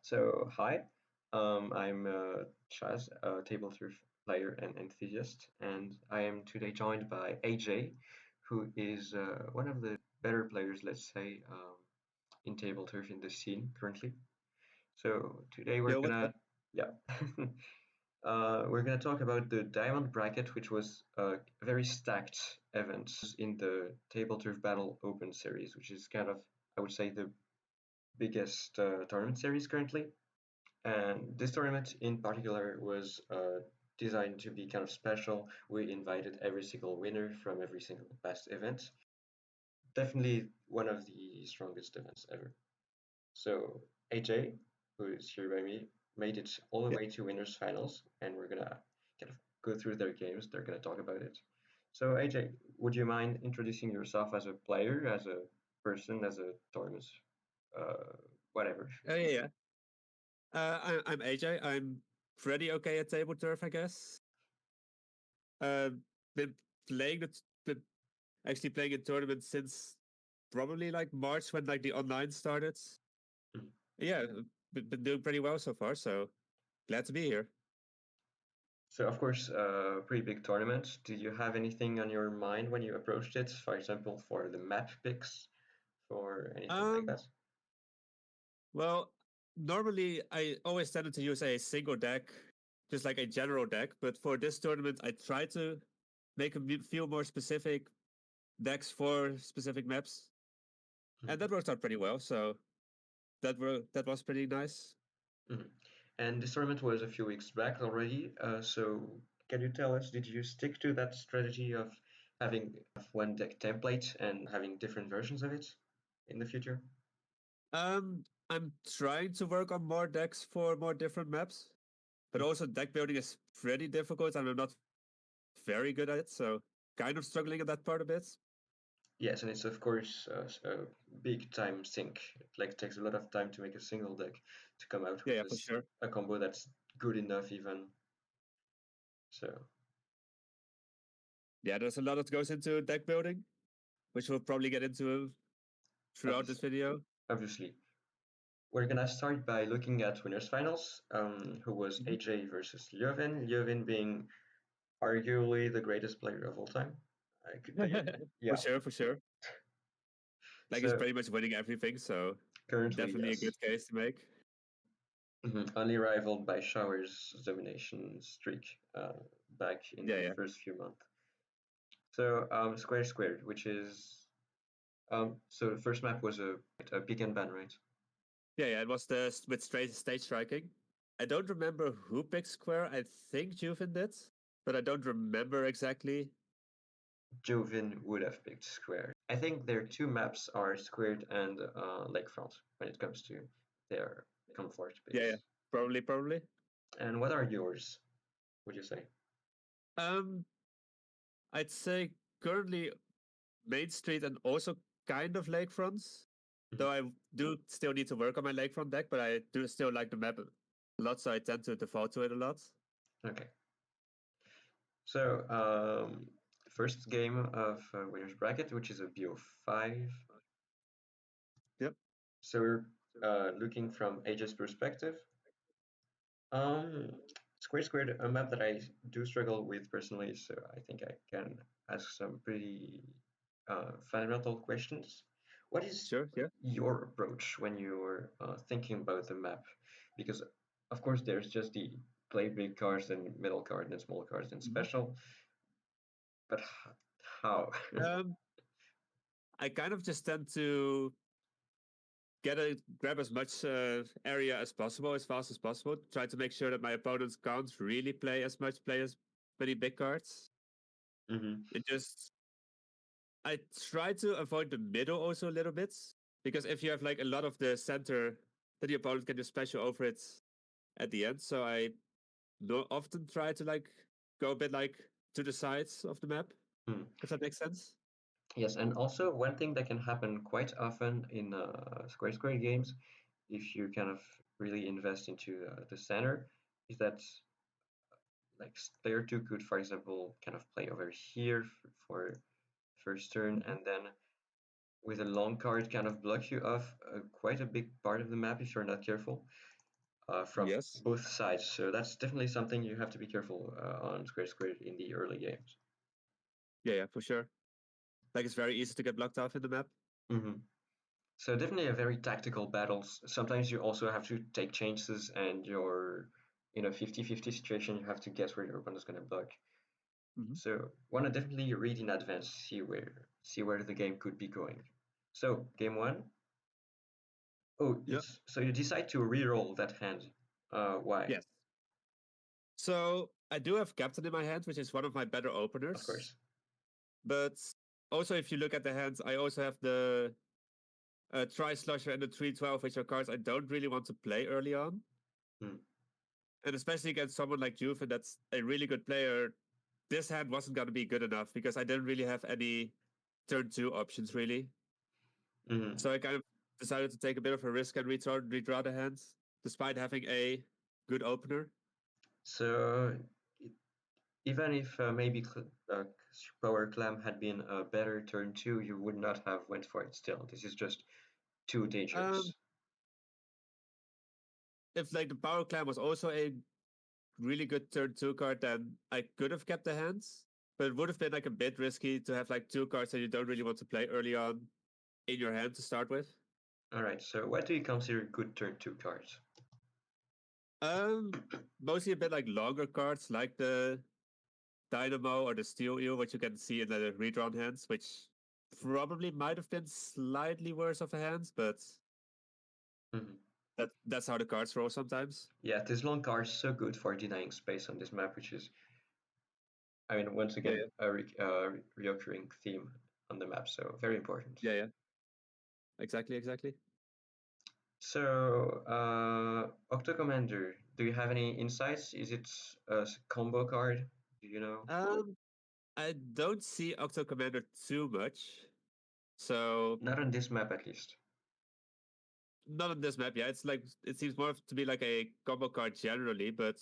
So, hi, I'm Chaz, a Tableturf player and enthusiast, and I am today joined by AJ, who is one of the better players, let's say, in Tableturf in the scene currently. So today we're Yo, what's up? gonna, yeah, we're gonna talk about the Diamond Bracket, which was a very stacked event in the Tableturf Battle Open series, which is kind of, I would say, the biggest tournament series currently. And this tournament in particular was designed to be kind of special. We invited every single winner from every single past event. Definitely one of the strongest events ever. So AJ, who is here by me, made it all the Yeah. way to winners finals, and we're gonna kind of go through their games. They're gonna talk about it. So AJ, would you mind introducing yourself as a player, as a person, as a tournament, uh, whatever? Yeah. I'm AJ. I'm pretty okay at table turf, I guess. Been playing been actually playing in tournaments since probably like March when like the online started. Yeah, been doing pretty well so far. So glad to be here. So of course, pretty big tournament. Did you have anything on your mind when you approached it? For example, for the map picks, for anything like Um, that? well, normally I always tended to use a single deck, just like a general deck. But for this tournament, I tried to make a feel more specific decks for specific maps, Mhm, and that worked out pretty well. So that was pretty nice. mhm. And this tournament was a few weeks back already. So can you tell us, did you stick to that strategy of having one deck template and having different versions of it in the future? I'm trying to work on more decks for more different maps, but Mhm. also deck building is pretty difficult, and I'm not very good at it, so kind of struggling at that part a bit. Yes, and it's of course a big time sink. It like takes a lot of time to make a single deck to come out Yeah, with yeah, for sure. a combo that's good enough even. So Yeah, there's a lot that goes into deck building, which we'll probably get into throughout this obviously, video. obviously, we're gonna start by looking at winners finals, who was Mhm. AJ versus Leuven. Leuven being arguably the greatest player of all time. I could, For yeah. sure, for sure. Like he's So pretty much winning everything, so currently, definitely a yes, good case to make. only rivaled by Shower's domination streak back in Yeah, the yeah, first few months. So square squared, which is so the first map was a pick and ban, right? yeah. It was the with straight stage striking. I don't remember who picked square. I think Juvin did, but I don't remember exactly. Jovin would have picked square. I think their two maps are squared and lakefront when it comes to their comfort Yeah, base. probably. And what are yours? Would you say? Um, I'd say currently Main Street and also kind of lakefronts. Mhm. Though I do still need to work on my lakefront deck, but I do still like the map a lot, so I tend to default to it a lot. Okay. So first game of winners bracket, which is a BO5. Yep. So we're looking from AJ's perspective. Um, Square Squared, a map that I do struggle with personally, so I think I can ask some pretty fundamental questions. What is Sure. Yeah. your approach when you're thinking about the map? Because of course there's just the play big cards and middle card and small cards and Mhm. special, but how? Um, I kind of just tend to grab as much area as possible, as fast as possible. Try to make sure that my opponents can't really play as many big cards. Hmm. It just I try to avoid the middle also a little bit because if you have like a lot of the center, then the opponent can just special over it at the end. So I often try to like go a bit like to the sides of the map, Mm. if that makes sense. Yes, and also one thing that can happen quite often in Square Square games, if you kind of really invest into the center, is that like player two could, for example, kind of play over here for first turn, Mhm. and then with a long card kind of block you off quite a big part of the map if you're not careful. from Yes. both sides. So that's definitely something you have to be careful on Square Square in the early games. Yeah, yeah, for sure. Like it's very easy to get blocked off in the map. Hmm. So definitely a very tactical battles. Sometimes you also have to take chances and you're in a 50-50 situation, you have to guess where your opponent is going to block. Hmm. So want to definitely read in advance, see where the game could be going. So game one. Oh, Yeah. so you decide to re-roll that hand. Why? Yes. So I do have Captain in my hand, which is one of my better Of openers. course. But also, if you look at the hands, I also have the Tri Slusher and the 312, which are cards I don't really want to play early on. Hmm. And especially against someone like Juve, that's a really good player, this hand wasn't going to be good enough because I didn't really have any turn two options, really. Hmm. So I kind of decided to take a bit of a risk and redraw the hands, despite having a good opener. So even if maybe Power Clam had been a better turn two, you would not have went for it still. This is just too Um, dangerous. if like the Power Clam was also a really good turn two card, then I could have kept the hands. But it would have been like a bit risky to have like two cards that you don't really want to play early on in your hand to start with. All right. So what do you consider good turn two cards? Um, Mostly a bit like longer cards, like the Dynamo or the Steel Eel, which you can see in the redrawn hands, which probably might have been slightly worse of a hands, but Hmm. that's how the cards roll sometimes. Yeah, this long card is so good for denying space on this map, which is, I mean, once Yeah, again, yeah, a reoccurring theme on the map. So very important. yeah, yeah. Exactly, exactly. So, Octo Commander, do you have any insights? Is it a combo card? Do you know? Um, I don't see Octo Commander too much, so Not on this map, at least. not on this map. Yeah, it's like it seems more to be like a combo card generally, but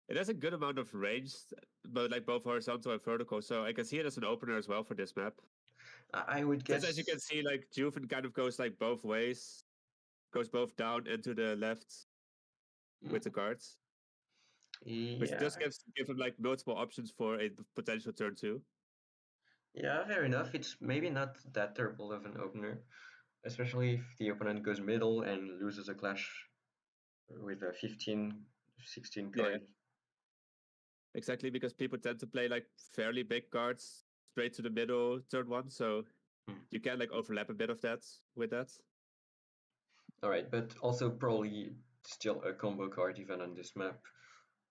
it has a good amount of range, but like both horizontal and vertical. So I can see it as an opener as well for this map. I would Since as you guess. can see, like Juven kind of goes like both ways, goes both down and to the left Mm, with the cards, which yeah, does give him like multiple options for a potential turn two. yeah, fair enough. It's maybe not that terrible of an opener, especially if the opponent goes middle and loses a clash with a 15, 16 Yeah, yeah, card. exactly, because people tend to play like fairly big cards straight to the middle turn one, so Mm. you can like overlap a bit of that with that. All right, but also probably still a combo card even on this map.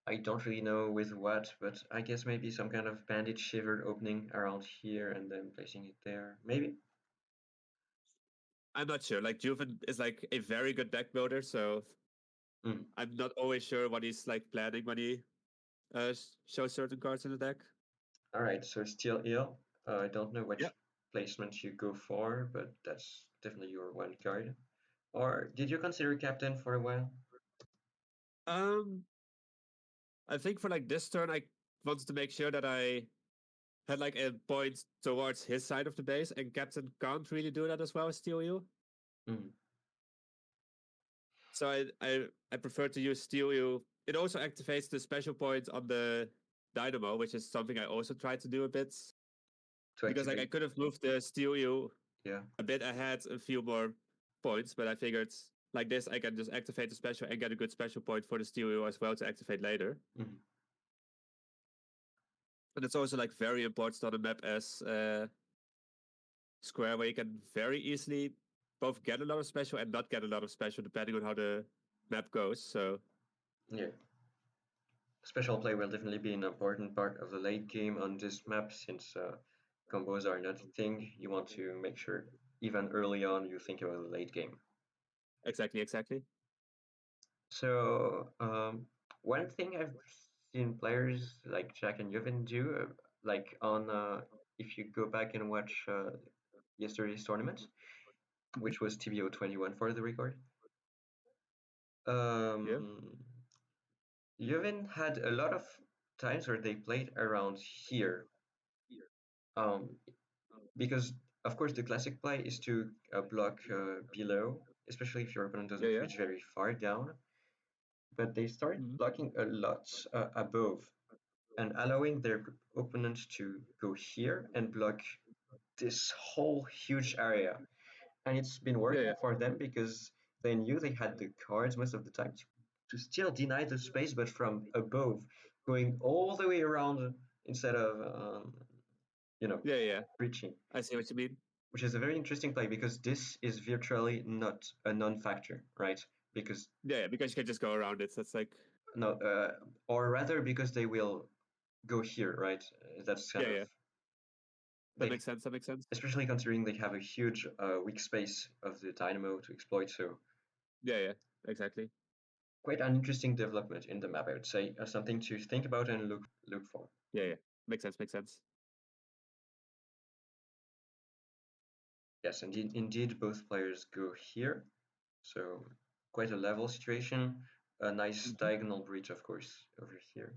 I don't really know with what, but I guess maybe some kind of bandit shiver opening around here and then placing it there. Maybe. I'm not sure. Like Juven is like a very good deck builder, so Mm. I'm not always sure what he's like planning when he shows certain cards in the deck. All right, so still ill. I don't know Yeah. which placement you go for, but that's definitely your one card. Or did you consider captain for a while? Um, I think for like this turn, I wanted to make sure that I had like a point towards his side of the base, and Captain can't really do that as well as Steel Eel. Mm. So I prefer to use Steel Eel. It also activates the special point on the Dynamo, which is something I also tried to do a bit To because like I activate. could have moved the Steel Eel Yeah. a bit ahead a few more points, but I figured like this I can just activate the special and get a good special point for the Steel Eel as well to activate later. Mm. And it's also like very important on a map as Square, where you can very easily both get a lot of special and not get a lot of special depending on how the map goes. So Yeah. Special play will definitely be an important part of the late game on this map since combos are not a thing. You want to make sure even early on you think about the late game. exactly, exactly. So one thing I've seen players like Jack and Jovin do, like on if you go back and watch yesterday's tournament, Mhm. which was TBO 21 for the record, Yeah, um, Jovin had a lot of times where they played around here, um, because of course the classic play is to block below, especially if your opponent yeah, doesn't yeah. reach very far down. but they started Mhm. blocking a lot above and allowing their opponent to go here and block this whole huge area. And it's been Yeah, working yeah, for them because they knew they had the cards most of the time to still deny the space, but from above, going all the way around instead of, you know, yeah, yeah. breaching, I see what you mean. which is a very interesting play because this is virtually not a non-factor, right? Because Yeah, yeah, because you can just go around it. That's like, no, or rather because they will go here, right? That's kind yeah, of yeah. That they, makes sense. That makes sense. especially considering they have a huge weak space of the dynamo to exploit. So Yeah, yeah, exactly. quite an interesting development in the map, I would say, something to think about and look for. Yeah, yeah. Makes sense. Makes sense. Yes, indeed, both players go here, so quite a level situation. A nice Hmm. diagonal breach, of course, over here.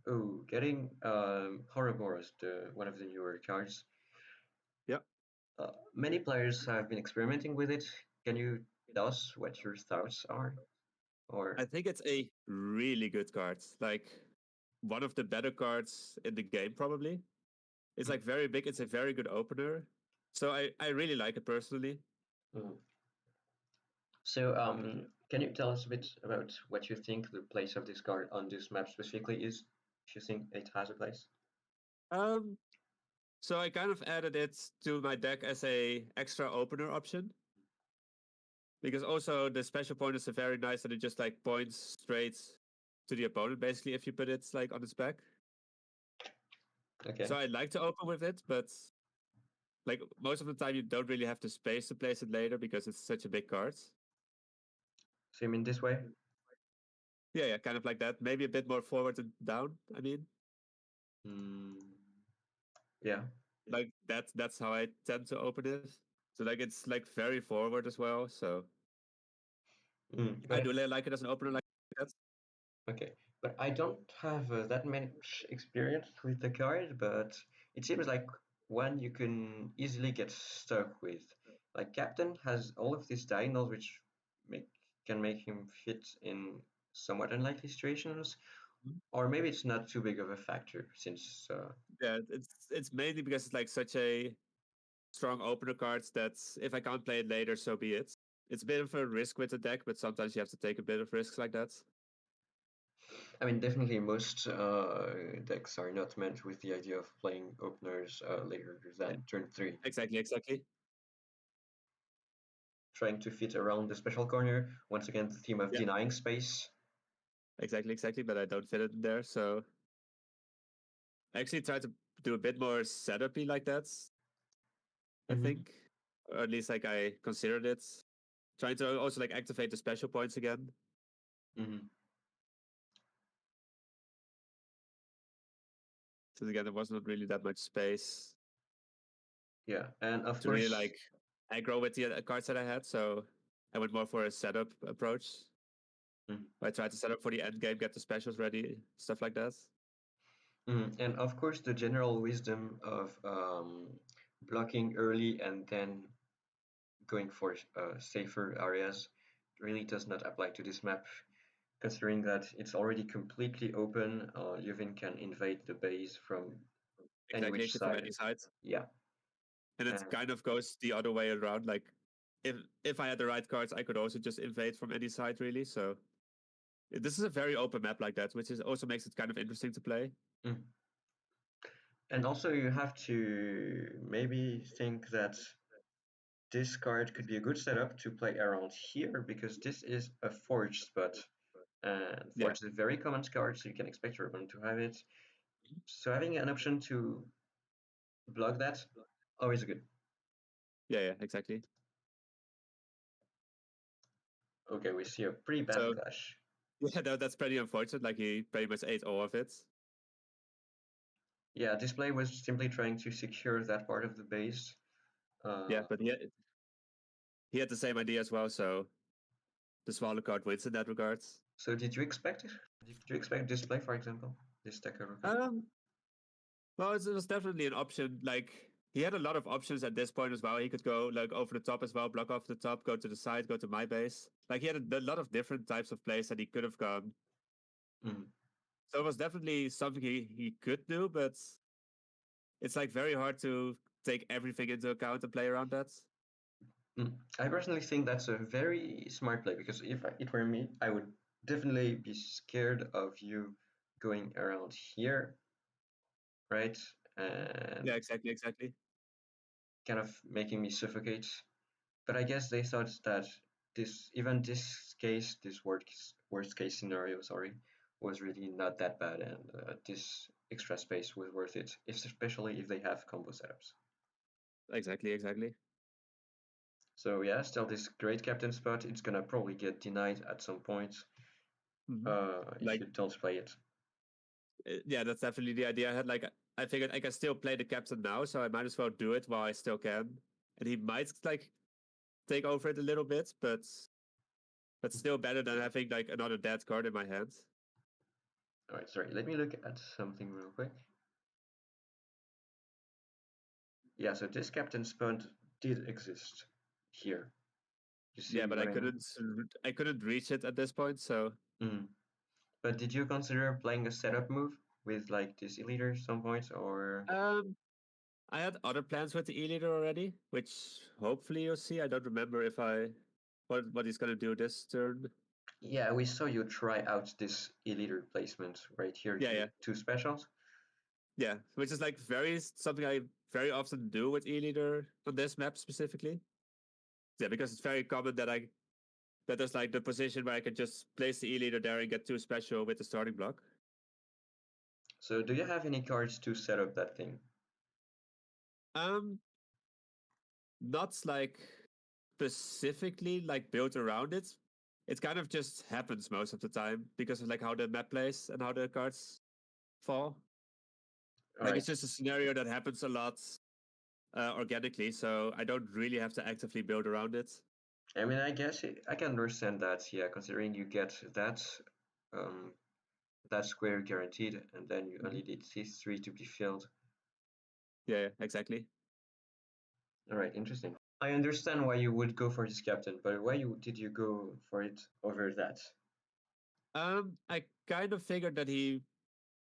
Oh, getting Horrorboros, the one of the newer cards. Yeah. Many players have been experimenting with it. Can you tell us what your thoughts are? I Or think it's a really good card. Like one of the better cards in the game, probably. It's mm, like very big. It's a very good opener. So I really like it personally. mm. So, can you tell us a bit about what you think the place of this card on this map specifically is? If you think it has a place? Um, so I kind of added it to my deck as a extra opener option because also the special point is a very nice that it just like points straight to the opponent basically if you put it like on its back. Okay. So I like to open with it, but like most of the time you don't really have the space to place it later because it's such a big card. So you mean this way? Yeah, yeah, kind of like that. Maybe a bit more forward and down. I mean, Mm, yeah. like that's how I tend to open it. So like it's like very forward as well. So I But do like it as an opener like that. okay, but I don't have that much experience with the card, but it seems like one you can easily get stuck with. Like Captain has all of these diagonals which make can make him fit in somewhat unlikely situations, Mhm. or maybe it's not too big of a factor since Yeah, it's mainly because it's like such a strong opener card that if I can't play it later, so be it. It's a bit of a risk with the deck, but sometimes you have to take a bit of risks like that. I mean definitely most decks are not meant with the idea of playing openers later Yeah, than turn 3. exactly, exactly. Trying to fit around the special corner. Once again, the theme of Yeah, denying space. exactly, exactly. But I don't fit it in there, so I actually try to do a bit more setupy like that. I Mm-hmm. think, or at least like I considered it. Trying to also like activate the special points again. Mm-hmm. So again, there was not really that much space Yeah, and of to really course, like aggro with the cards that I had. So I went more for a setup approach. mm, I tried to set up for the end game, get the specials ready, stuff like that. and of course, the general wisdom of blocking early and then going for safer areas really does not apply to this map, considering that it's already completely open. Leuven can invade the base from any Exactly, which actually from side. any side. Yeah, And it and kind of goes the other way around. Like if I had the right cards, I could also just invade from any side really. So this is a very open map like that, which is also makes it kind of interesting to play. mm. And also you have to maybe think that this card could be a good setup to play around here because this is a forge spot. And Yeah. forge is a very common card, so you can expect your opponent to have it. So having an option to block that, always good. Yeah, yeah, exactly. Okay, we see a pretty bad So clash. yeah, that's pretty unfortunate. Like he pretty much ate all of it. Yeah, display was simply trying to secure that part of the base. Yeah, Uh, but he had the same idea as well. So the smaller card wins in that regards. so did you expect it? Did you expect display, for example? This Decker card? Um, well, it was definitely an option. Like he had a lot of options at this point as well. He could go like over the top as well, block off the top, go to the side, go to my base. Like he had a lot of different types of plays that he could have gone. Mm. So it was definitely something he could do, but it's like very hard to take everything into account and play around that. I personally think that's a very smart play because if it were me, I would definitely be scared of you going around here, right? And Yeah, exactly. kind of making me suffocate. But I guess they thought that this worst case scenario, sorry, was really not that bad, and this extra space was worth it, especially if they have combo setups. Exactly. So yeah, still this great captain spot. It's gonna probably get denied at some point Mm-hmm. if Like, you don't play it. yeah, that's definitely the idea I had. Like, I figured I can still play the captain now, so I might as well do it while I still can. And he might like take over it a little bit, but that's still better than having like another dead card in my hand. All right, sorry. Let me look at something real quick. Yeah, so this captain spot did exist here. You Yeah, see but what I mean? I couldn't reach it at this point, so Mm. But did you consider playing a setup move with like this e-leader some points or? um I had other plans with the e-leader already, which hopefully you'll see. I don't remember if I what he's gonna do this turn. Yeah, we saw you try out this e-leader placement right here, Yeah. the two specials. Yeah, which is like very something I very often do with e-leader on this map specifically. Yeah, because it's very common that there's like the position where I can just place the e-leader there and get two special with the starting block. So do you have any cards to set up that thing? Um, not like specifically like built around it. It kind of just happens most of the time because of like how the map plays and how the cards fall. All Like it's right. just a scenario that happens a lot organically, so I don't really have to actively build around it. I mean, I guess I can understand that, yeah, considering you get um, that square guaranteed, and then you Mhm. only need these three to be filled. Yeah, exactly. All right, interesting. I understand why you would go for this captain, but did you go for it over that? I kind of figured that he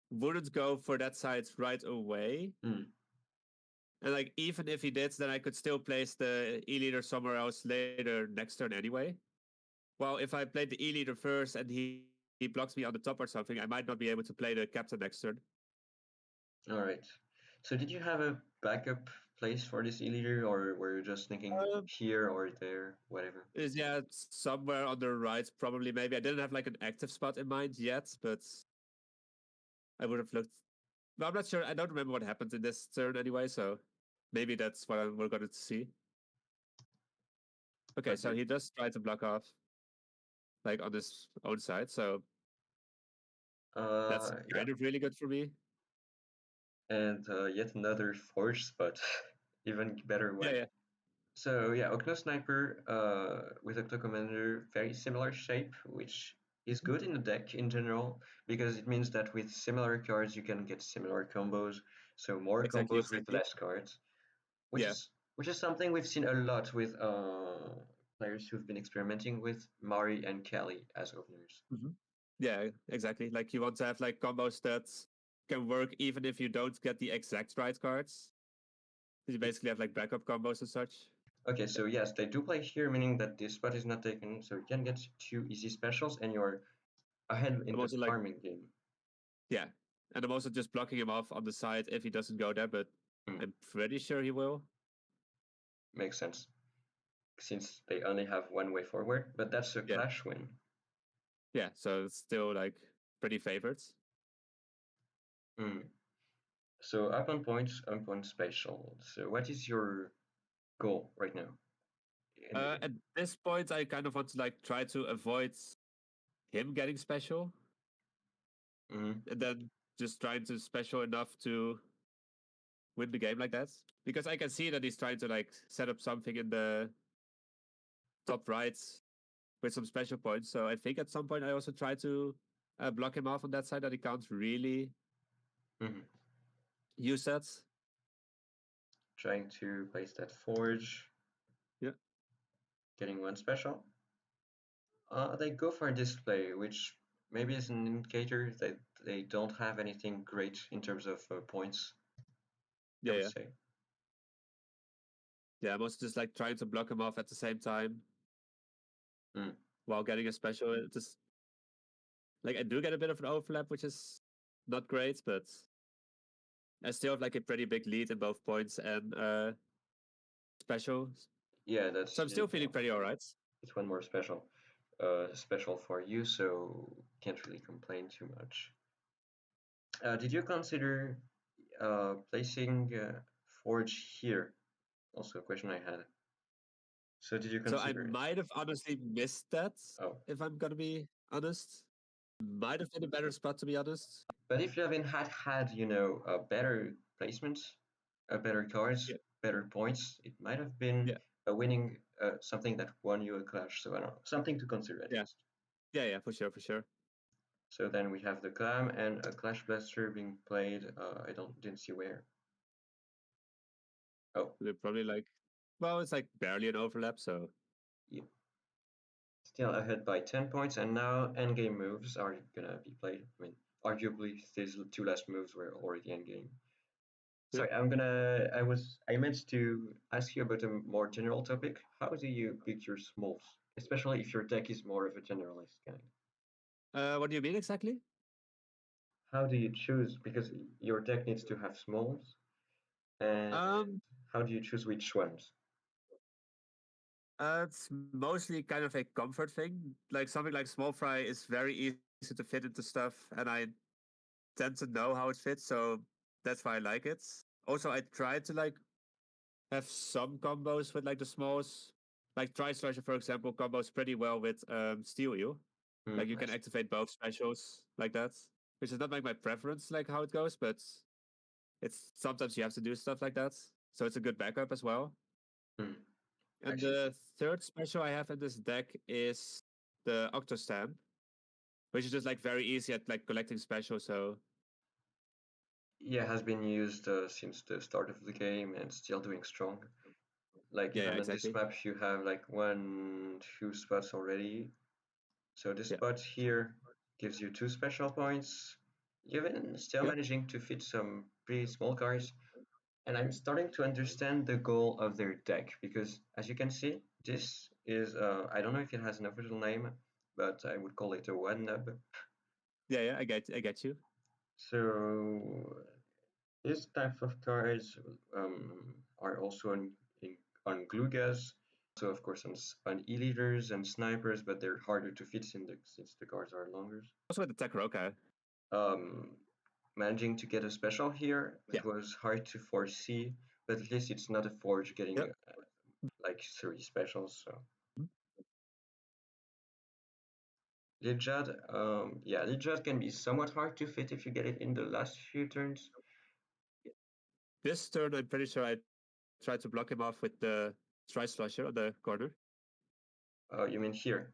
wouldn't go for that side right away. Mm. And like even if he did, then I could still place the E-leader somewhere else later next turn anyway. Well, if I played the E-leader first and he blocks me on the top or something, I might not be able to play the captain next turn. All right. So did you have a backup place for this e-leader, or were you just thinking Um, here or there, whatever? is yeah, somewhere on the right, probably maybe. I didn't have like an active spot in mind yet, but I would have looked. Well, I'm not sure. I don't remember what happened in this turn anyway, so maybe that's what we're going to see. Okay, so Okay. he does try to block off like on his own side, so that's Yeah. kind of really good for me. And yet another forge spot, even better Yeah, one. yeah. So yeah, Octo Sniper with Octo Commander, very similar shape, which is Mhm. good in the deck in general because it means that with similar cards you can get similar combos. So more combos with Exactly. less cards, which Yeah. is which is something we've seen a lot with players who've been experimenting with Mari and Kelly as openers. hmm Yeah, exactly. Like you want to have like combos that can work even if you don't get the exact right cards. You basically have like backup combos and such. Okay, so yes, they do play here, meaning that this spot is not taken, so you can get two easy specials and you're ahead in I'm the also like, farming game. yeah. And I'm also just blocking him off on the side if he doesn't go there, but Hmm, I'm pretty sure he will. makes sense, since they only have one way forward, but that's a Yeah. clash win. Yeah. So it's still like pretty favorites. Hmm. So up on spatial. So what is your goal right now in the game? At this point, I kind of want to like try to avoid him getting special Hmm. and then just trying to special enough to win the game like that. Because I can see that he's trying to like set up something in the top right with some special points. So I think at some point I also try to block him off on that side that he can't really Hmm. use that. Trying to place that forge. Yeah. Getting one special. They go for a display, which maybe is an indicator that they don't have anything great in terms of points, I Yeah, would yeah. say. Yeah, I'm also just like trying to block him off at the same time Mm. while getting a special. It just like I do get a bit of an overlap, which is not great, but I still have like a pretty big lead in both points and specials. Yeah, So I'm still feeling pretty alright. it's one more special for you, so can't really complain too much. Did you consider placing Forge here? Also a question I had. So did you So I consider it? might have honestly missed that, Oh, if I'm gonna be honest. Might have been a better spot to be honest. but if Levin had a better placement, a better cards, Yeah, better points, it might have been yeah, a winning something that won you a clash. So I don't know, something to consider at yeah, least. yeah, for sure, for sure. So then we have the clam and a clash blaster being played. I didn't see where. Oh, They're probably like, well, it's like barely an overlap, so yeah. Still ahead by 10 points, and now endgame moves are gonna be played. I mean, arguably these two last moves were already endgame. yeah. Sorry, I meant to ask you about a more general topic. How do you pick your smalls, especially if your deck is more of a generalist kind? What do you mean exactly? How do you choose? Because your deck needs to have smalls, and Um, how do you choose which ones? it's mostly kind of a comfort thing. Like something like small fry is very easy to fit into stuff, and I tend to know how it fits, so that's why I like it. Also, I try to like have some combos with like the smalls. Like Tri Slasher, for example, combos pretty well with Steel Eel. Like you I can activate both specials like that, which is not like my preference, like how it goes, but it's sometimes you have to do stuff like that. So it's a good backup as well. hmm, And actually, the third special I have in this deck is the Octostamp, which is just like very easy at like collecting specials. So yeah, has been used since the start of the game and still doing strong. Like yeah, even on this exactly. map, you have like one, two spots already. So this Yeah, spot here gives you two special points. Even still yep, managing to fit some pretty small cards. And I'm starting to understand the goal of their deck because, as you can see, this is I don't know if it has an official name, but I would call it a one nub. yeah. I get you. So this type of cards are also on glue gas, also of course on e-leaders and snipers, but they're harder to fit since the cards are longer. Also with the Tech Roca. Um, Managing to get a special here, Yeah, it was hard to foresee, but at least it's not a forge getting yep. like three specials. So Lijad, yeah, Lijad can be somewhat hard to fit if you get it in the last few turns. This turn, I'm pretty sure I tried to block him off with the Tri Slasher on the corner. You mean here?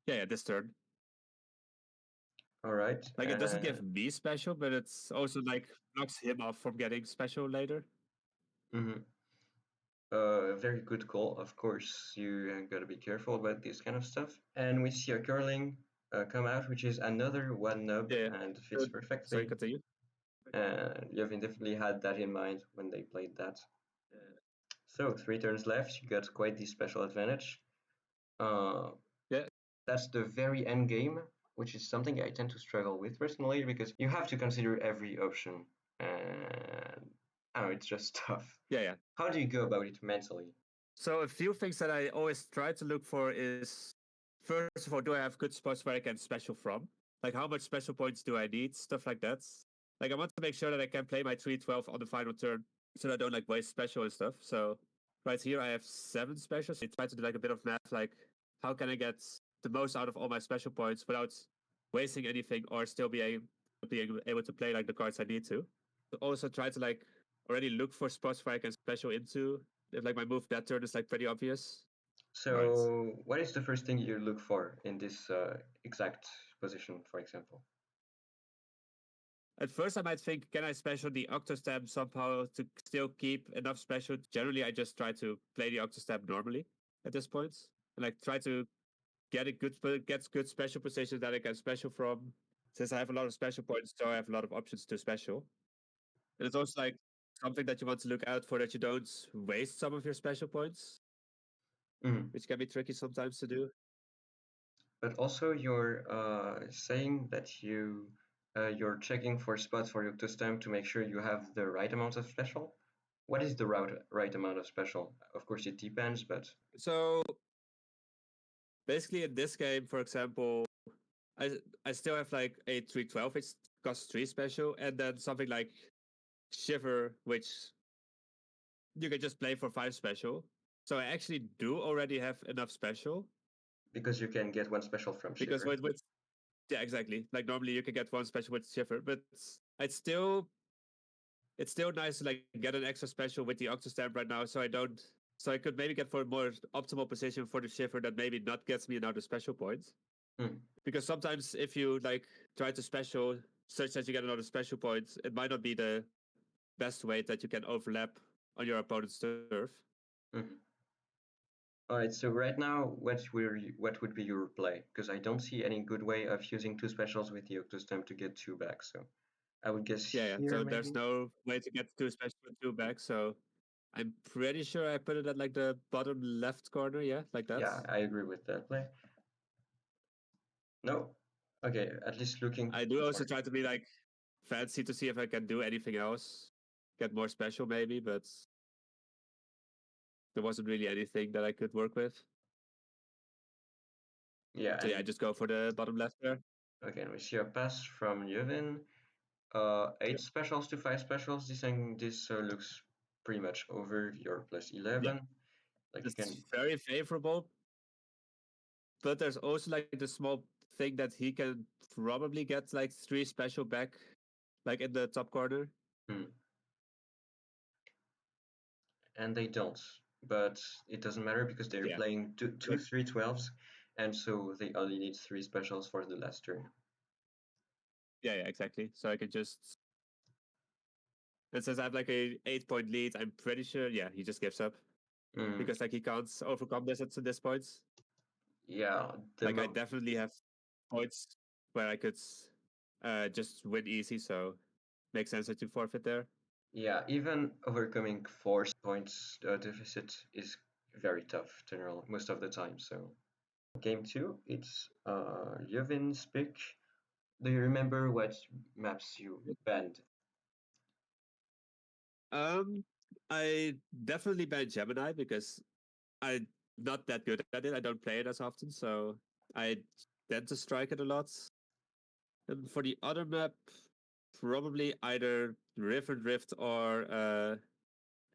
Yeah, this turn. All right, Like it doesn't and give me special, but it's also like blocks him off from getting special later. mhm. Very good call. Of course, you gotta be careful about this kind of stuff. And we see a curling come out, which is another one nub Yeah. and fits Good. Sorry, perfectly. continue. And you've definitely had that in mind when they played that. So 3 turns left, you got quite the special advantage. Uh, Yeah, that's the very end game, which is something I tend to struggle with personally because you have to consider every option, and I don't know, it's just tough. yeah. How do you go about it mentally? So a few things that I always try to look for is first of all, do I have good spots where I can special from? Like how much special points do I need? Stuff like that. Like I want to make sure that I can play my 312 on the final turn so that I don't like waste special and stuff. So right here I have 7 specials. I try to do like a bit of math, like how can I get the most out of all my special points without wasting anything or still being able to play like the cards I need to. Also try to like already look for spots where I can special into. If like my move that turn is like pretty obvious. Right. So, what is the first thing you look for in this exact position, for example? At first, I might think, can I special the Octostab somehow to still keep enough special? Generally, I just try to play the Octostab normally at this point, and like try to get good special positions that I can special from. Since I have a lot of special points, so I have a lot of options to special. And it's also like something that you want to look out for, that you don't waste some of your special points, Mm. which can be tricky sometimes to do. But also you're saying that you're checking for spots for your custom to make sure you have the right amount of special. What is the right amount of special? Of course, it depends, but So basically, in this game, for example, I still have like a 312, which costs 3 special, and then something like Shiver, which you can just play for 5 special. So I actually do already have enough special because you can get one special from because Shiver. with yeah, exactly. Like normally you can get one special with Shiver, but it's still nice to like get an extra special with the Octostamp right now. So I could maybe get for a more optimal position for the Shiver that maybe not gets me another special point. Hmm. Because sometimes if you like try to special such that you get another special point, it might not be the best way that you can overlap on your opponent's turf. Mhm. All right, so right now, what would be your play? Because I don't see any good way of using two specials with the Octostamp to get two back. So I would guess Yeah, yeah. here So there's maybe. no way to get two special with two back. So I'm pretty sure I put it at like the bottom left corner. Yeah, like that. Yeah, I agree with that play. No, okay, at least looking I do also for. try to be like fancy to see if I can do anything else, get more special maybe, but there wasn't really anything that I could work with. Yeah, So yeah, I and just go for the bottom left there. again, we see a pass from Juvin. Eight Yep. specials to five specials. This looks pretty much over your plus Yeah, 11. Like you it's can. very favorable, but there's also like the small thing that he can probably get like 3 special back, like in the top corner. Hmm. And they don't. But it doesn't matter because they're Yeah, playing two like 312s, and so they only need three specials for the last turn. yeah, yeah, exactly. So I can just and since I have like a 8 point lead, I'm pretty sure yeah he just gives up Mm, because like he can't overcome this at this point. yeah, Like I definitely have points where I could just win easy, so makes sense that you forfeit there. yeah, even overcoming 4 points deficit is very tough, general most of the time. So game two, it's Leuven's pick. Do you remember what maps you banned? Um, I definitely ban Gemini because I'm not that good at it. I don't play it as often, so I tend to strike it a lot. And for the other map, probably either River Drift or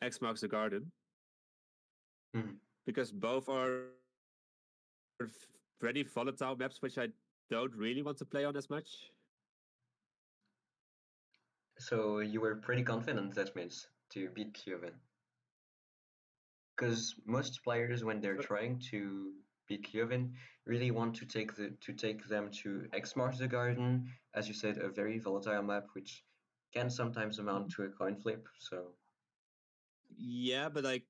X Marks the Garden Mhm. because both are pretty volatile maps, which I don't really want to play on as much. So you were pretty confident, that means, to beat Leuven. Because most players, when they're trying to beat Leuven, really want to take them to X Mars the Garden, as you said, a very volatile map, which can sometimes amount to a coin flip. So Yeah, but I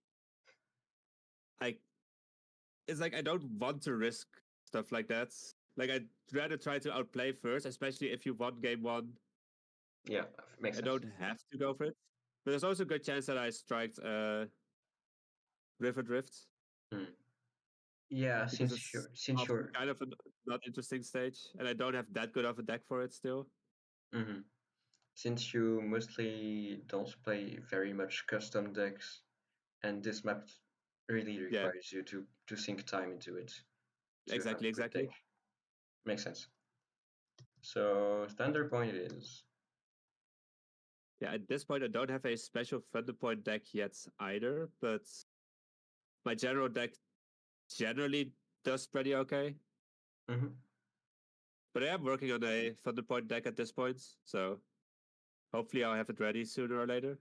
it's like I don't want to risk stuff like that. Like I'd rather try to outplay first, especially if you won game one. yeah, makes I sense. don't have to go for it. But there's also a good chance that I striked River Drift Hmm. Yeah, because it's often kind of a not interesting stage, and I don't have that good of a deck for it still. mhm. Since you mostly don't play very much custom decks, and this map really Yeah, requires you to sink time into it to have exactly, a good deck. exactly. Makes sense. So Thunder Point it is. Yeah, at this point I don't have a special Thunder Point deck yet either, but my general deck generally does pretty okay. Mhm. But I am working on a Thunderpoint deck at this point, so hopefully I'll have it ready sooner or later.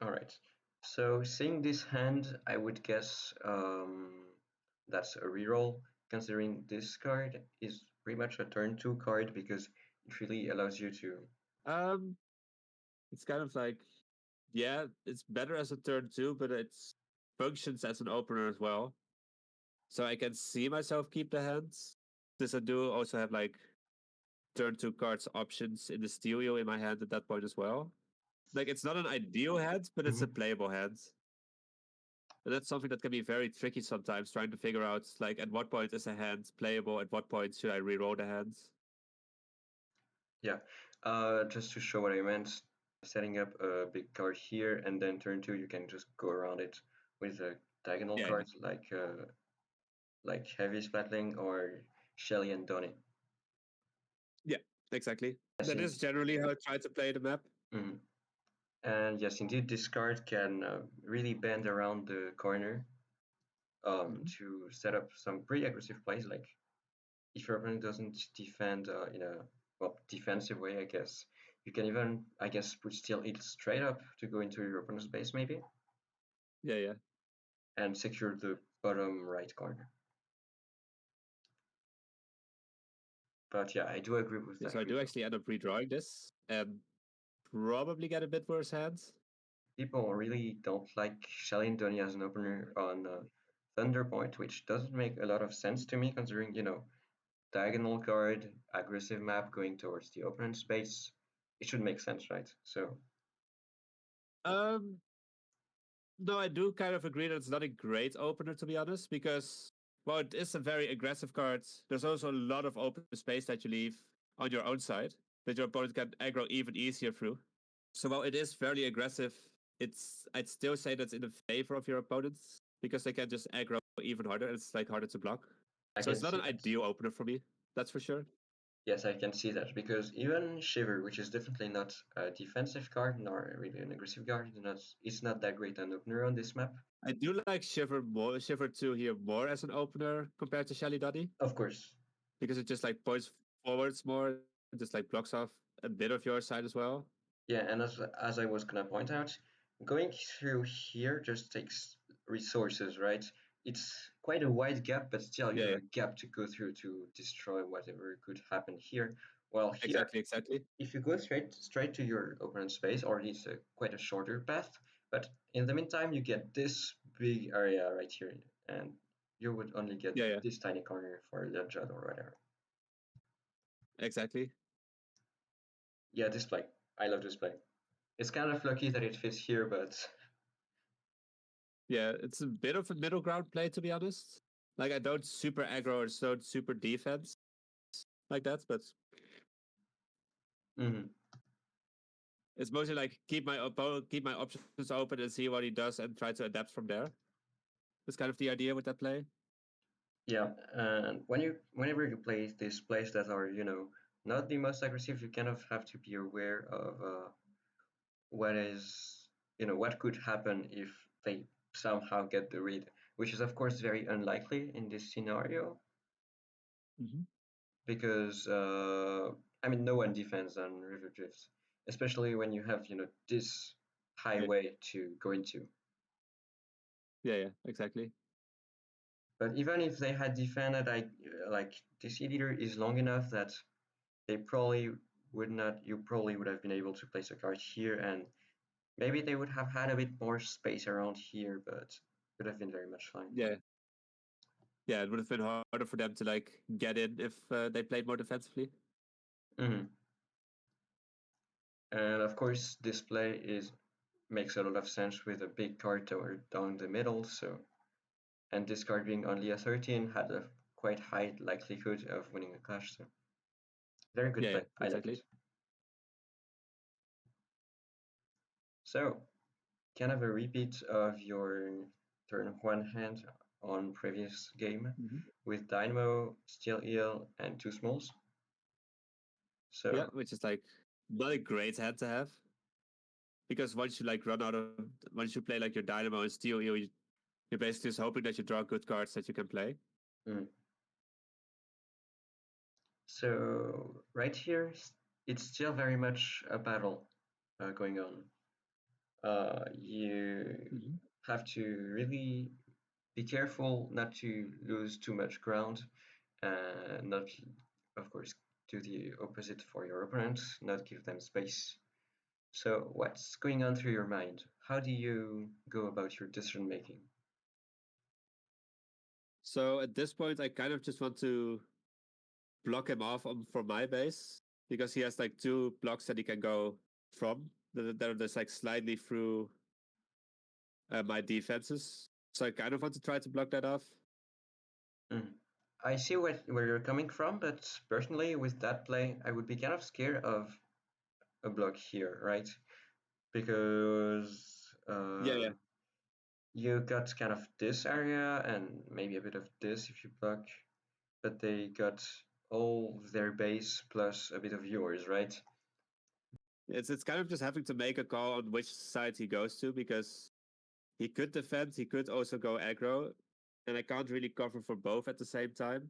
All right. So seeing this hand, I would guess that's a reroll, considering this card is pretty much a turn 2 card because it really allows you to Um, it's kind of like, yeah, it's better as a turn two, but it functions as an opener as well. So I can see myself keep the hands. Since I do also have like turn two cards options in the steel wheel in my hand at that point as well. Like it's not an ideal hand, but it's a Mhm. playable hand. And that's something that can be very tricky sometimes, trying to figure out like at what point is a hand playable, at what point should I reroll the hands. Yeah, just to show what I meant, setting up a big card here, and then turn two, you can just go around it with diagonal Yeah, yeah, cards like Heavy Splatling or Shelly and Donny. yeah, exactly. Yes, That is indeed. generally how I try to play the map. Mhm. And yes, indeed, this card can really bend around the corner Mm-hmm. to set up some pretty aggressive plays. Like if your opponent doesn't defend in a well defensive way, I guess you can even, I guess, put steel it straight up to go into your opponent's base maybe Yeah, yeah. and secure the bottom right corner. But yeah, I do agree with Yeah, that so I with do you. actually end up redrawing this and probably get a bit worse hands. People really don't like Shelly and Donny as an opener on Thunderpoint, which doesn't make a lot of sense to me considering, diagonal card, aggressive map going towards the opponent space. It should make sense, right? So, Um, no, I do kind of agree that it's not a great opener to be honest, because while it is a very aggressive card, there's also a lot of open space that you leave on your own side that your opponent can aggro even easier through. So while it is fairly aggressive, I'd still say that's in the favor of your opponents because they can just aggro even harder. It's like harder to block. I So can it's not see an that. ideal opener for me, that's for sure. Yes, I can see that because even Shiver, which is definitely not a defensive card nor really an aggressive card, it's not that great an opener on this map. I do like Shiver 2 here more as an opener compared to Shelly Duddy Of course, because it just like points forwards more, just like blocks off a bit of your side as well. yeah, and as I was gonna point out, going through here just takes resources, right? It's quite a wide gap, but still you Yeah, have yeah, a gap to go through to destroy whatever could happen here. While here, exactly, exactly. if you go straight to your opponent space, or it's quite a shorter path, but in the meantime you get this big area right here, and you would only get Yeah, yeah, this tiny corner for the jut or whatever. exactly. Yeah, this play. I love this play. It's kind of lucky that it fits here, but Yeah, it's a bit of a middle ground play to be honest. Like I don't super aggro or don't super defense like that, but mhm. it's mostly like keep my options open and see what he does and try to adapt from there. That's kind of the idea with that play. Yeah, and whenever you play these plays that are not the most aggressive, you kind of have to be aware of what is what could happen if they somehow get the read, which is of course very unlikely in this scenario Mm-hmm. because I mean no one defends on river drifts, especially when you have this Yeah, highway to go into. yeah, yeah, exactly. But even if they had defended, like this leader is long enough that they probably would not you probably would have been able to place a card here, and maybe they would have had a bit more space around here, but would have been very much fine. Yeah, yeah. It would have been harder for them to like get in if they played more defensively. Mhm. And of course, this play makes a lot of sense with a big card down the middle. So, and this card being only a 13 had a quite high likelihood of winning a clash. So, very good Yeah, yeah, play. I like it. exactly. So, kind of a repeat of your turn one hand on previous game Mm-hmm. with Dynamo, Steel Eel, and two smalls. Yeah, So, which is like not a great hand to have because once you like run out of once you play like your Dynamo and Steel, you're basically just hoping that you draw good cards that you can play. mm. So right here, it's still very much a battle going on. You Mm-hmm. have to really be careful not to lose too much ground, not, of course, do the opposite for your opponent, not give them space. So what's going on through your mind? How do you go about your decision making? So at this point, I kind of just want to block him off from my base because he has like two blocks that he can go from that are just like slightly through my defenses. So I kind of want to try to block that off. Mm. I see where you're coming from, but personally, with that play, I would be kind of scared of a block here, right? Because Yeah, yeah. you got kind of this area and maybe a bit of this if you block, but they got all their base plus a bit of yours, right? It's kind of just having to make a call on which side he goes to because he could defend, he could also go aggro, and I can't really cover for both at the same time.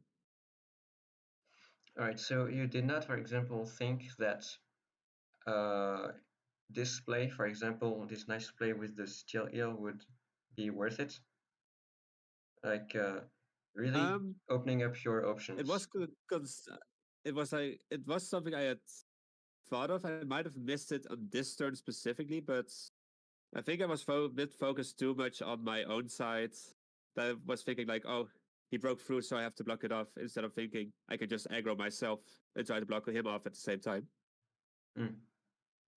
All right, so you did not, for example, think that uh, this play, for example, this nice play with the steel eel would be worth it? Like really Um, opening up your it options. was it was something I had thought of. I might have missed it on this turn specifically, but I think I was a bit focused too much on my own side. That I was thinking like, oh, he broke through, so I have to block it off. Instead of thinking I could just aggro myself and try to block him off at the same time. Mm.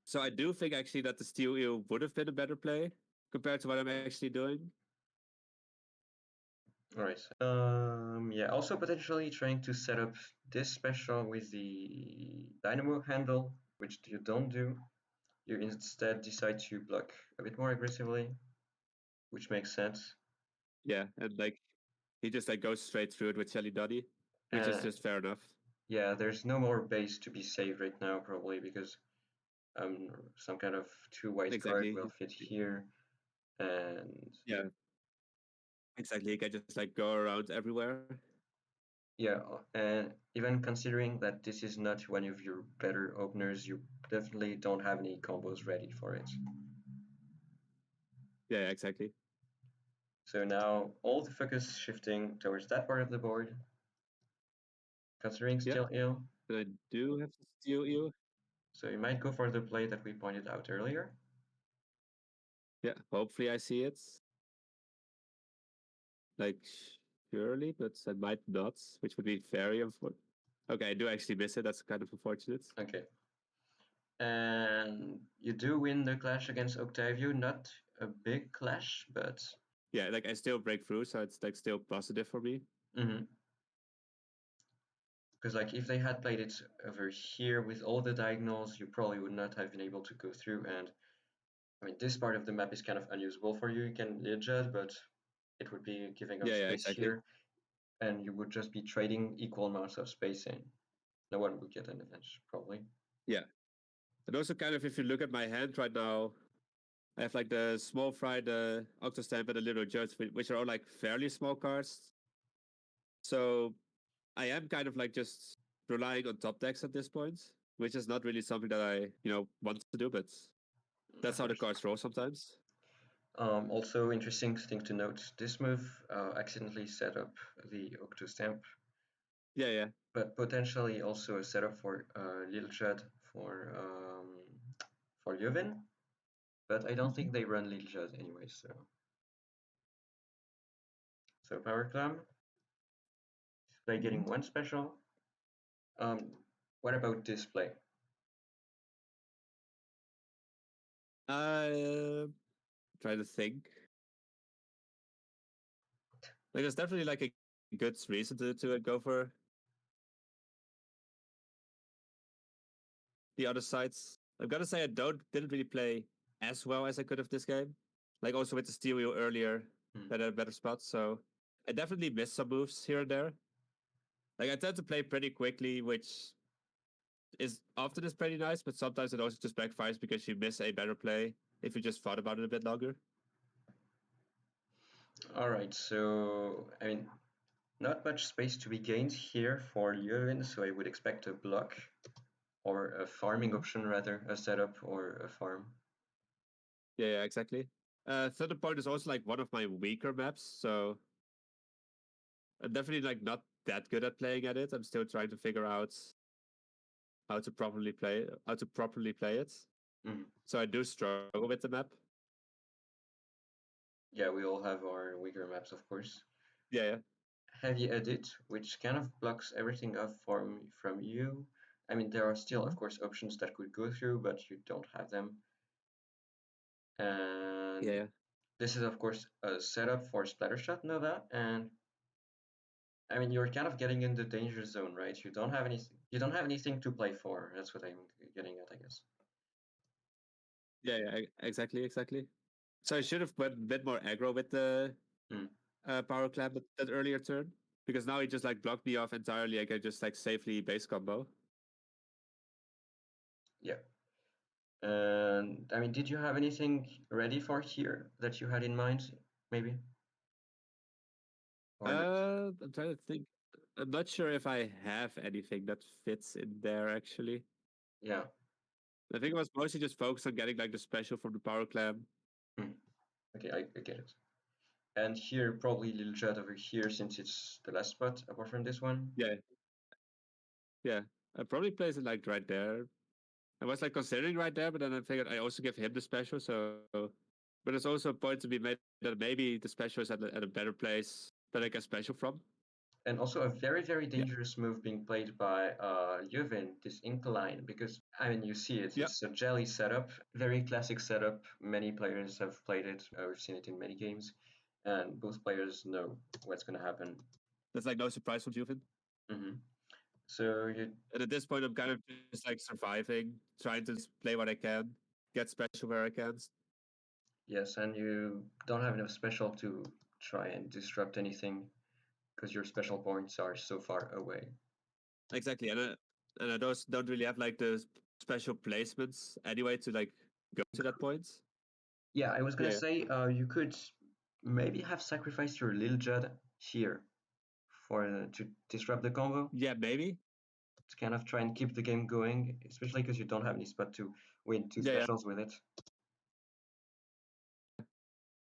So I do think actually that the steel eel would have been a better play compared to what I'm actually doing. All right. Yeah. Also potentially trying to set up this special with the dynamo handle, which you don't do. You instead decide to block a bit more aggressively, which makes sense. Yeah, and like he just like goes straight through it with Shelly Duddy, which is And just fair enough. yeah, there's no more base to be saved right now, probably because some kind of two white card Exactly. will fit here, and Yeah, exactly. He can just like go around everywhere. yeah, and even considering that this is not one of your better openers, you definitely don't have any combos ready for it. Yeah, exactly. So now all the focus shifting towards that part of the board, considering Yeah, still ill. and I do have to steal you. So you might go for the play that we pointed out earlier. Yeah, hopefully I see it. Like surely, but I might not, which would be very unfortunate. Okay, I do actually miss it. That's kind of unfortunate. Okay. And you do win the clash against Octavio, not a big clash, but Yeah, like I still break through, so it's like still positive for me. mhm. Because like if they had played it over here with all the diagonals, you probably would not have been able to go through. And I mean, this part of the map is kind of unusable for you. You can edge it, but it would be giving up Yeah, yeah, space exactly. here, and you would just be trading equal amounts of space in. No one would get an advantage, probably. Yeah, and also kind of if you look at my hand right now, I have like the small fry, the Octostamp, and the little judge, which are all like fairly small cards. So I am kind of like just relying on top decks at this point, which is not really something that I, want to do, but that's Of how the course. cards roll sometimes. Also, interesting thing to note: this move accidentally set up the Octo Stamp, Yeah, yeah. but potentially also a setup for Little Judd for Yuvin. But I don't think they run Little Judd anyway. So Power Clam, display getting one special. Um, what about display? I try to think. Like, there's definitely like a good reason to go for the other sides. I've got to say, I didn't really play as well as I could have this game. Like also with the stereo earlier, Hmm. that had a better spot. So I definitely missed some moves here and there. Like I tend to play pretty quickly, which is often is pretty nice, but sometimes it also just backfires because you miss a better play if you just thought about it a bit longer. All right, so I mean, not much space to be gained here for Leuven, so I would expect a block or a farming option rather, a setup or a farm. Yeah, yeah, exactly. Third point is also like one of my weaker maps, so I'm definitely like not that good at playing at it. I'm still trying to figure out how to properly play it. Mhm. So I do struggle with the map. Yeah, we all have our weaker maps, of course. Yeah, Heavy edit, which kind of blocks everything up from you. I mean, there are still, of hmm course, options that could go through, but you don't have them. And yeah. this is, of course, a setup for Splattershot Nova. And I mean, you're kind of getting in the danger zone, right? You don't have anything to play for. That's what I'm getting at, I guess. Exactly. So I should have went a bit more aggro with the Mm, power clamp at that earlier turn, because now he just like blocked me off entirely. I can just like safely base combo. yeah. And I mean, did you have anything ready for here that you had in mind, maybe? Or not? I'm trying to think. I'm not sure if I have anything that fits in there actually. Yeah. I think I was mostly just focused on getting like the special from the power clamp. Mm, okay, I get it. And here, probably Little Jet over here, since it's the last spot, apart from this one. Yeah, yeah. I probably place it like right there. I was like considering right there, but then I figured I also give him the special. So, but there's also a point to be made that maybe the special is at a better place that I get special from. And also a very, very Yeah, dangerous move being played by Juvin, this incline, because, I mean, you see it. yeah. It's a jelly setup, very classic setup. Many players have played it. We've seen it in many games. And both players know what's going to happen. That's like no surprise from Juven. Hmm. So you And at this point, I'm kind of just like surviving, trying to just play what I can, get special where I can. Yes, and you don't have enough special to try and disrupt anything because your special points are so far away. Exactly, and I don't really have like the special placements anyway to like go to that point. Yeah, I was gonna Yeah, say you could maybe have sacrificed your Lil Judd here for to disrupt the combo yeah, maybe. to kind of try and keep the game going, especially because you don't have any spot to win two Yeah, specials with it.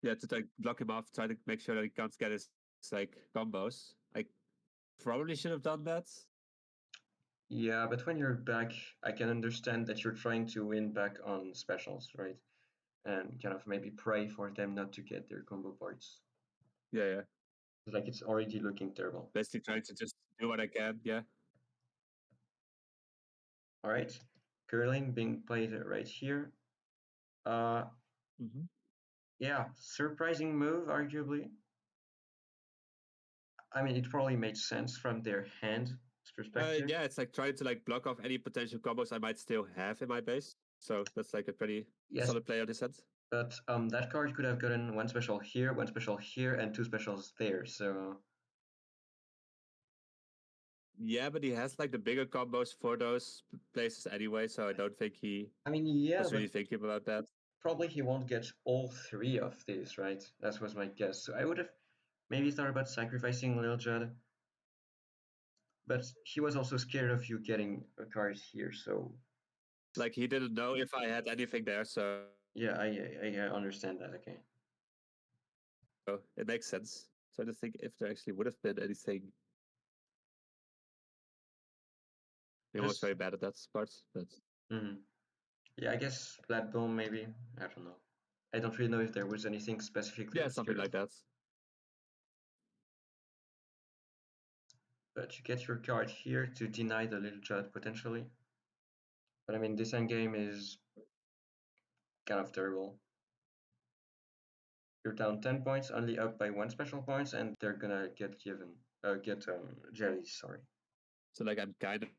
yeah, to like block him off, try to make sure that he can't get his like combos. I probably should have done that. Yeah, but when you're back, I can understand that you're trying to win back on specials, right? And kind of maybe pray for them not to get their combo parts. Yeah. Like it's already looking terrible. Basically trying to just do what I can. Yeah. All right, curling being played right here. Uh, hmm yeah, surprising move, arguably. I mean, it probably made sense from their hand perspective. Yeah, it's like trying to like block off any potential combos I might still have in my base. So that's like a pretty Yes, solid play on this end. but that card could have gotten one special here, and two specials there. So Yeah, but he has like the bigger combos for those places anyway, so I don't think he I mean, yeah, was but really thinking about that. probably he won't get all three of these, right? That was my guess. So I would have maybe thought about sacrificing Lil Judd, but he was also scared of you getting a card here. So Like he didn't know if I had anything there, so yeah, I understand that. Okay. it makes sense. So I just think if there actually would have been anything, he was Just very bad at that part. But mhm. Yeah, I guess Flat Bone maybe. I don't know. I don't really know if there was anything specifically yeah, you're something scared of. like that. But you get your card here to deny the Little Judd potentially. But I mean, this endgame is kind of terrible. You're down 10 points, only up by one special points, and they're gonna get jellies, sorry. So like I'm kind of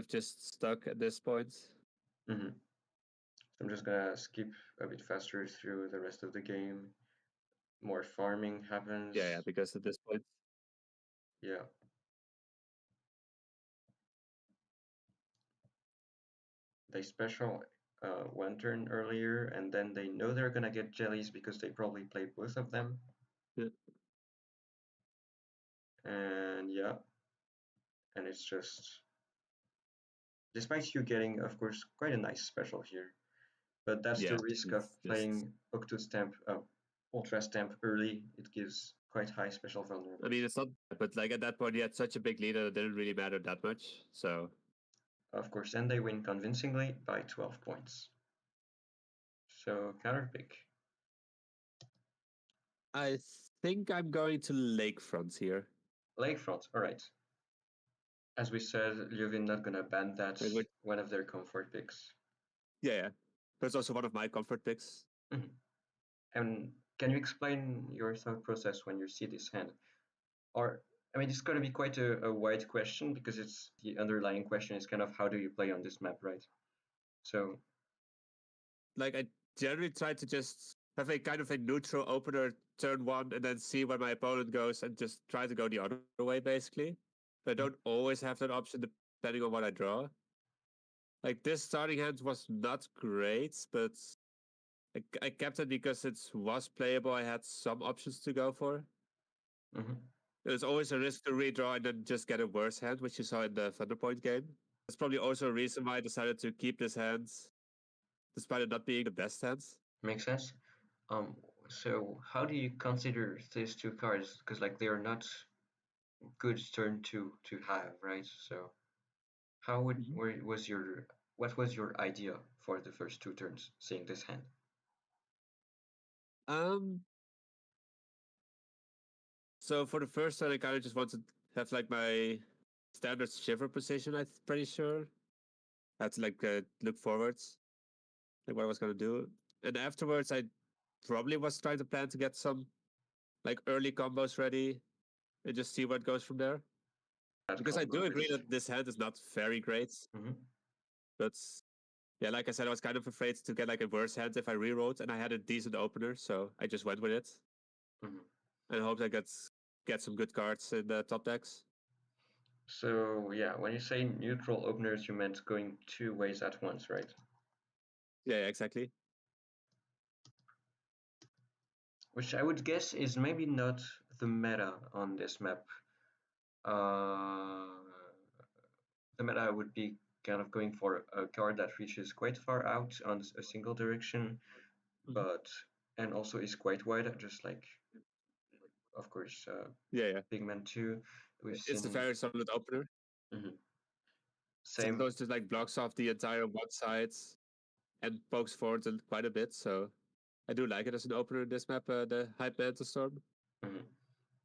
just stuck at this point. So I'm just gonna skip a bit faster through the rest of the game. More farming Yeah, happens. because at this point, Yeah. They special one turn earlier, and then they know they're gonna get jellies because they probably play both of them. yeah, And yeah, and it's just despite you getting, of course, quite a nice special here, but that's the yeah, risk of it's just. playing Octo Stamp, Ultra Stamp early. It gives quite high special I mean, vulnerability. it's not, but like at that point, he had such a big lead that it didn't really matter that much. So Of course, and they win convincingly by 12 points. So counter pick. I think I'm going to Lakefront here. Lakefront, alright. As we said, Leuven not gonna ban that, one of their comfort picks. Yeah. But it's also one of my comfort picks. Mhm. And can you explain your thought process when you see this hand? Or, I mean, it's going to be quite a wide question because it's the underlying question is kind of how do you play on this map, right? So, Like, I generally try to just have a kind of a neutral opener turn one and then see where my opponent goes and just try to go the other way, basically. But I don't always have that option depending on what I draw. Like, this starting hand was not great, but I kept it because it was playable. I had some options to go for. mhm. There's always a risk to redraw and then just get a worse hand, which you saw in the Thunderpoint game. That's probably also a reason why I decided to keep this hand, despite it not being the best hand. Makes sense. Um, so how do you consider these two cards? Because like they are not good turn to have, right? So how would Mhm. where was your what was your idea for the first two turns seeing this hand? Um, so for the first turn, I kind of just wanted to have like my standard shiver position. I'm pretty sure. I had to like look forwards, like what I was gonna do, and afterwards, I probably was trying to plan to get some like early combos ready and just see what goes from there. That Because I combo do agree is. that this hand is not very great, Mhm, but yeah, like I said, I was kind of afraid to get like a worse hand if I rerolled, and I had a decent opener, so I just went with it mhm. and hoped I get some good cards in the top decks. So yeah, when you say neutral openers, you meant going two ways at once, right? Yeah, exactly. Which I would guess is maybe not the meta on this map. Uh, the meta would be kind of going for a card that reaches quite far out on a single direction, Mhm. but and also is quite wide, just like of course Yeah. Pigman 2. We've It's a seen very solid opener. mhm, So same. those just like blocks off the entire one side and pokes forward quite a bit. So I do like it as an opener in this map, the Hype Manta Storm. Mhm.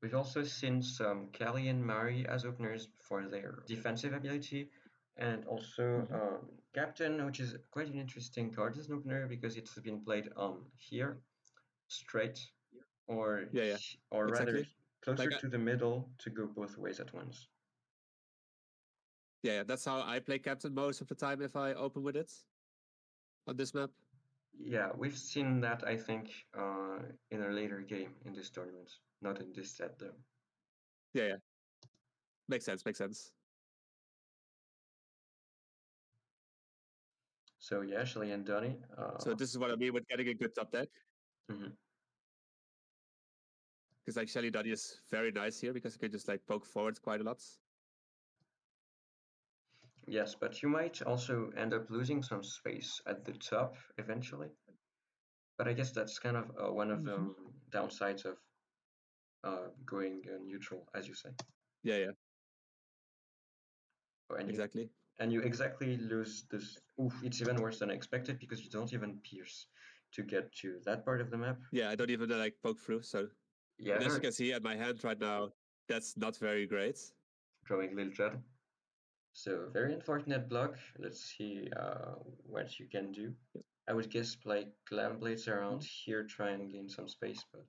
We've also seen some Kali and Mari as openers for their defensive ability, and also Mhm. Captain, which is quite an interesting card as an opener because it's been played here, straight, or Yeah, or rather exactly. closer Like, to the middle to go both ways at once. yeah, that's how I play Captain most of the time if I open with it on this map. Yeah, we've seen that I think in a later game in this tournament, not in this set though. Yeah. Makes sense, makes sense. So yeah, Shelly and Donny. So this is what I mean with getting a good top deck. Mhm. Because like Shelly Duddy is very nice here because you can just like poke forward quite a lot. Yes, but you might also end up losing some space at the top eventually. But I guess that's kind of one of the Mhm. downsides of going neutral, as you say. Yeah, Oh, exactly. and you exactly lose this. Oof, it's even worse than expected because you don't even pierce to get to that part of the map. Yeah, I don't even like poke through. So, Yeah, and as you very can see at my hand right now, that's not very great. drawing little jet. So very unfortunate block. Let's see what you can do. I would guess play Clam Blades around Mhm. here, try and gain some space, but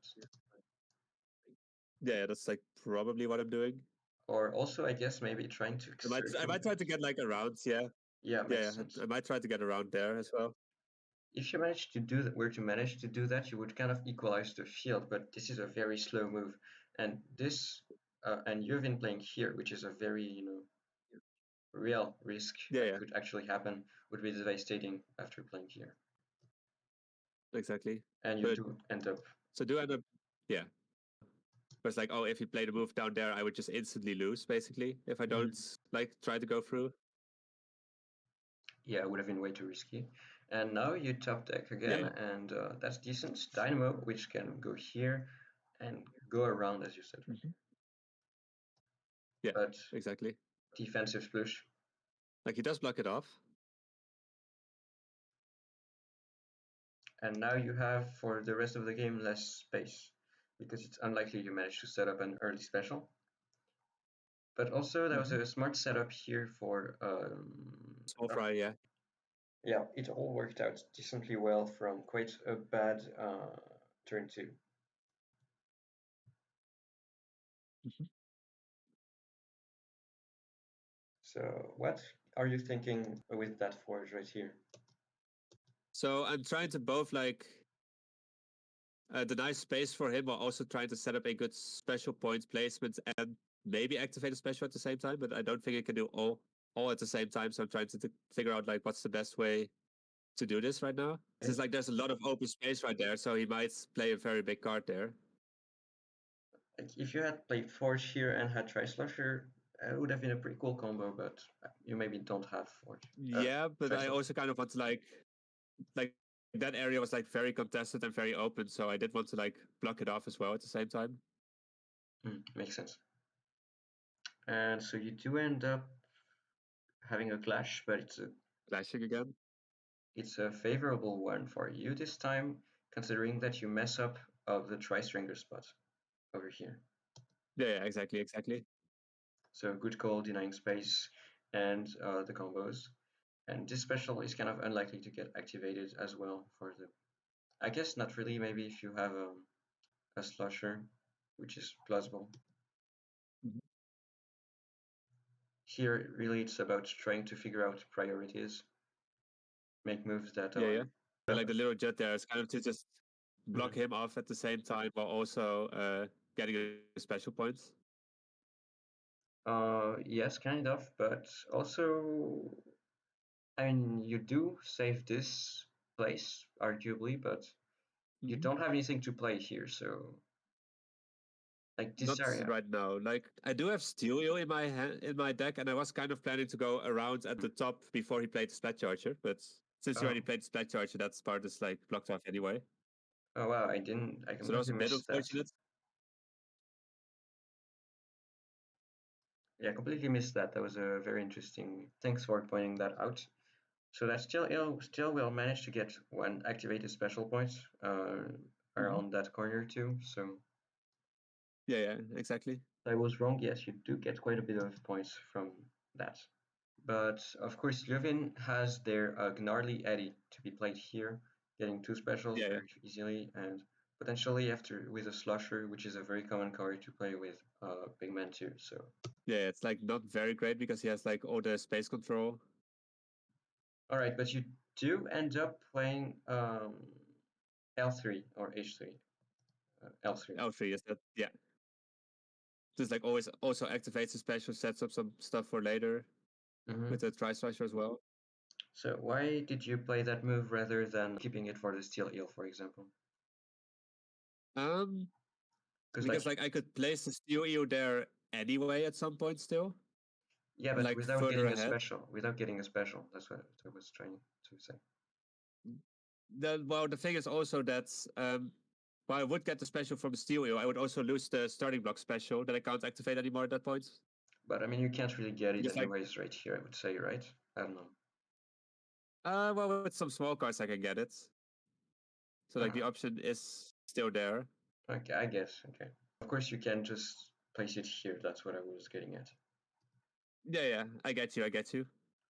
Yeah, that's like probably what I'm doing. or also I guess maybe trying to I might circulate. try to get like around. Yeah, Yeah, yeah, makes sense. I might try to get around there as well. If you manage to do that, were to manage to do that, you would kind of equalize the field. But this is a very slow move, and and you've been playing here, which is a very real risk that Yeah, could actually happen, would be devastating after playing here, exactly. and you But do end up. so do end up, yeah. But it's like, oh, if you play the move down there, I would just instantly lose, basically, if I don't Mhm. like try to go through. Yeah, it would have been way too risky. And now you top deck Yeah, again, and that's decent. Dynamo, which can go here and go around, as you said, right? hmm yeah, But exactly. defensive splash. Like he does block it off. And now you have, for the rest of the game, less space, because it's unlikely you manage to set up an early special. But also, that was a smart setup here for Small fry, yeah. yeah, it all worked out decently well from quite a bad turn two. So what are you thinking with that forge right here? So I'm trying to both like deny space for him while also trying to set up a good special point placement and maybe activate a special at the same time, but I don't think I can do all at the same time. So I'm trying to figure out like what's the best way to do this right now. Since like there's a lot of open space right there, so he might play a very big card there. Like if you had played Forge here and had Tri-Slusher, it would have been a pretty cool combo, but you maybe don't have Forge. Yeah, but I also kind of want to like that area was like very contested and very open, so I did want to like block it off as well at the same time. Makes sense. And so you do end up having a clash, but Clashing again. it's a favorable one for you this time, considering that you mess up the tri-stringer spot over here. Yeah, exactly. So good call denying space and the combos. And this special is kind of unlikely to get activated as well for the. I guess not really. Maybe if you have a slusher, which is plausible. Here, really, it's about trying to figure out priorities, make moves that Yeah, are. yeah. But like the little jet there is kind of to just block him off at the same time while also getting a special points. Yes, kind of, but also, I mean, you do save this place, arguably, but you don't have anything to play here, so like this Not area. right now. Like I do have Steel Eel in my deck, and I was kind of planning to go around at the top before he played the Splat Charger, but since he Oh, already played the Splat Charger, that part is like blocked off anyway. oh wow, I didn't. I So that was completely a bit missed that. unfortunate. Yeah, completely missed that. That was a very interesting. Thanks for pointing that out. So that still will manage to get one activated special point around that corner too. So Yeah, exactly. I was wrong. Yes, you do get quite a bit of points from that. But of course, Leuven has their Gnarly Eddy to be played here, getting two specials Yeah. very easily, and potentially after with a Slusher, which is a very common card to play with Big Man too. So Yeah, it's like not very great because he has like all the space control. all right, but you do end up playing L3 or H3. L3. L3 is that? Yeah. Just like always also activates the special, sets up some stuff for later with the Tri-Slasher as well. So why did you play that move rather than keeping it for the Steel Eel, for example? Because like I could place the Steel Eel there anyway at some point still. Yeah, but Like without further getting a ahead. special. Without getting a special. That's what I was trying to say. Well, the thing is also that while I would get the special from the Steel Eel, I would also lose the starting block special that I can't activate anymore at that point. But I mean, you can't really get it Because like, anyways right here, I would say, right? I don't know. well, with some small cards I can get it. So like the option is still there. Okay, I guess. Okay. Of course, you can just place it here. That's what I was getting at. Yeah, I get you.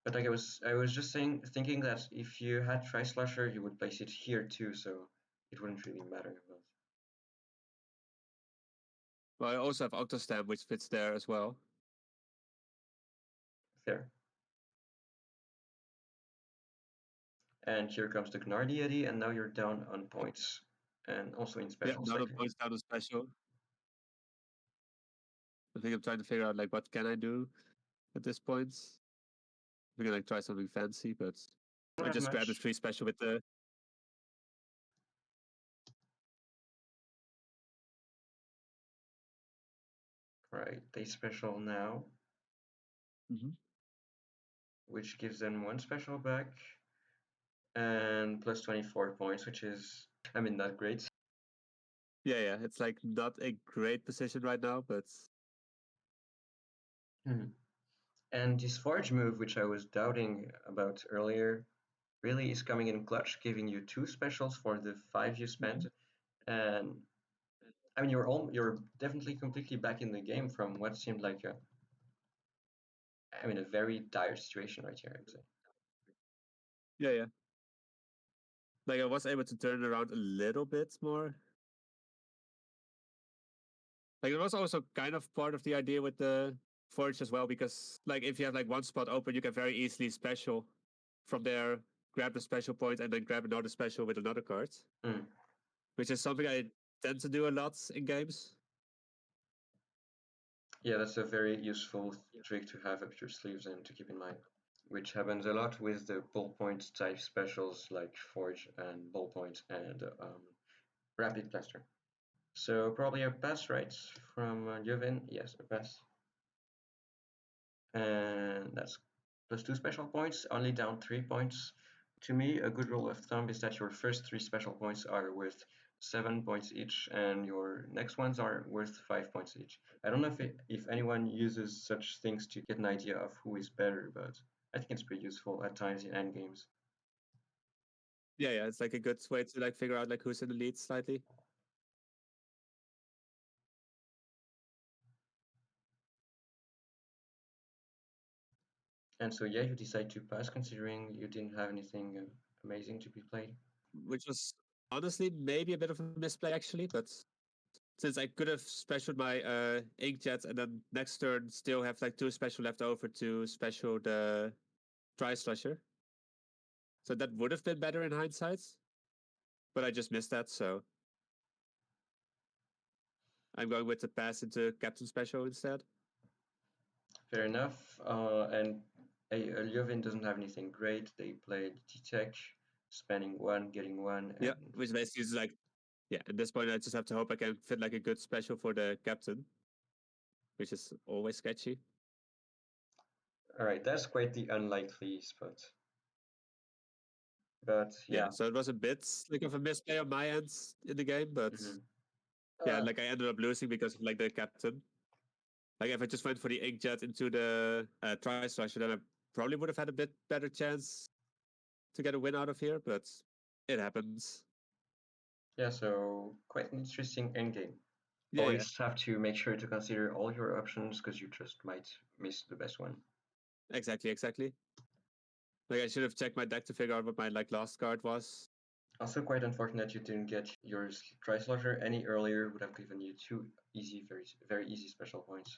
But like I was just thinking that if you had Tri-Slasher, you would place it here too, so it wouldn't really matter. But Well, I also have Octostamp, which fits there as well. there. And here comes the Gnar deity, and now you're down on points, and also in Yeah, specials. down on points, down on special. I think I'm trying to figure out like what can I do at this point. We can like try something fancy, but Don't I have just grabbed the much. 3 special with the. Right, they special now, which gives them one special back, and plus 24 points, which is, I mean, not great. Yeah, it's like not a great position right now, but. And this forge move, which I was doubting about earlier, really is coming in clutch, giving you two specials for the 5 you spent. And I mean, you're definitely completely back in the game from what seemed like a very dire situation right here, I would say. Yeah, yeah. Like I was able to turn it around a little bit more. Like it was also kind of part of the idea with the forge as well, because like if you have like one spot open, you can very easily special from there, grab the special point, and then grab another special with another card, Mm. which is something I tend to do a lot in games. Yeah, that's a very useful trick to have up your sleeves and to keep in mind, which happens a lot with the ballpoint type specials like Forge and Ballpoint and Rapid Plaster. So probably a pass, right, from Jovin? Yes, a pass. And that's plus 2 special points, only down 3 points. To me, a good rule of thumb is that your first 3 special points are worth 7 points each, and your next ones are worth 5 points each. I don't know if anyone uses such things to get an idea of who is better, but I think it's pretty useful at times in endgames. Yeah, yeah, it's like a good way to like figure out like who's in the lead slightly. And so, yeah, you decide to pass considering you didn't have anything amazing to be played. Which was honestly maybe a bit of a misplay actually, but since I could have specialed my inkjet and then next turn still have like 2 special left over to special the Tri Slusher. So that would have been better in hindsight, but I just missed that, so I'm going with the pass into Captain Special instead. Fair enough. And Leuven doesn't have anything great. They played Detect, spending one, getting one, Yeah, and which basically is like, yeah, at this point I just have to hope I can fit like a good special for the captain, which is always sketchy. all right, that's quite the unlikely spot. But Yeah, yeah. so it was a bit like of a misplay on my end in the game, but Mhm. yeah, like I ended up losing because of like the captain. Like if I just went for the inkjet into the Tri Slusher, then I probably would have had a bit better chance to get a win out of here, but it happens. Yeah, so quite an interesting endgame. Yeah, yeah, Always have to make sure to consider all your options because you just might miss the best one. exactly, exactly. Like I should have checked my deck to figure out what my like last card was. Also, quite unfortunate you didn't get your Tri-Slaughter any earlier. Would have given you two easy, very easy special points.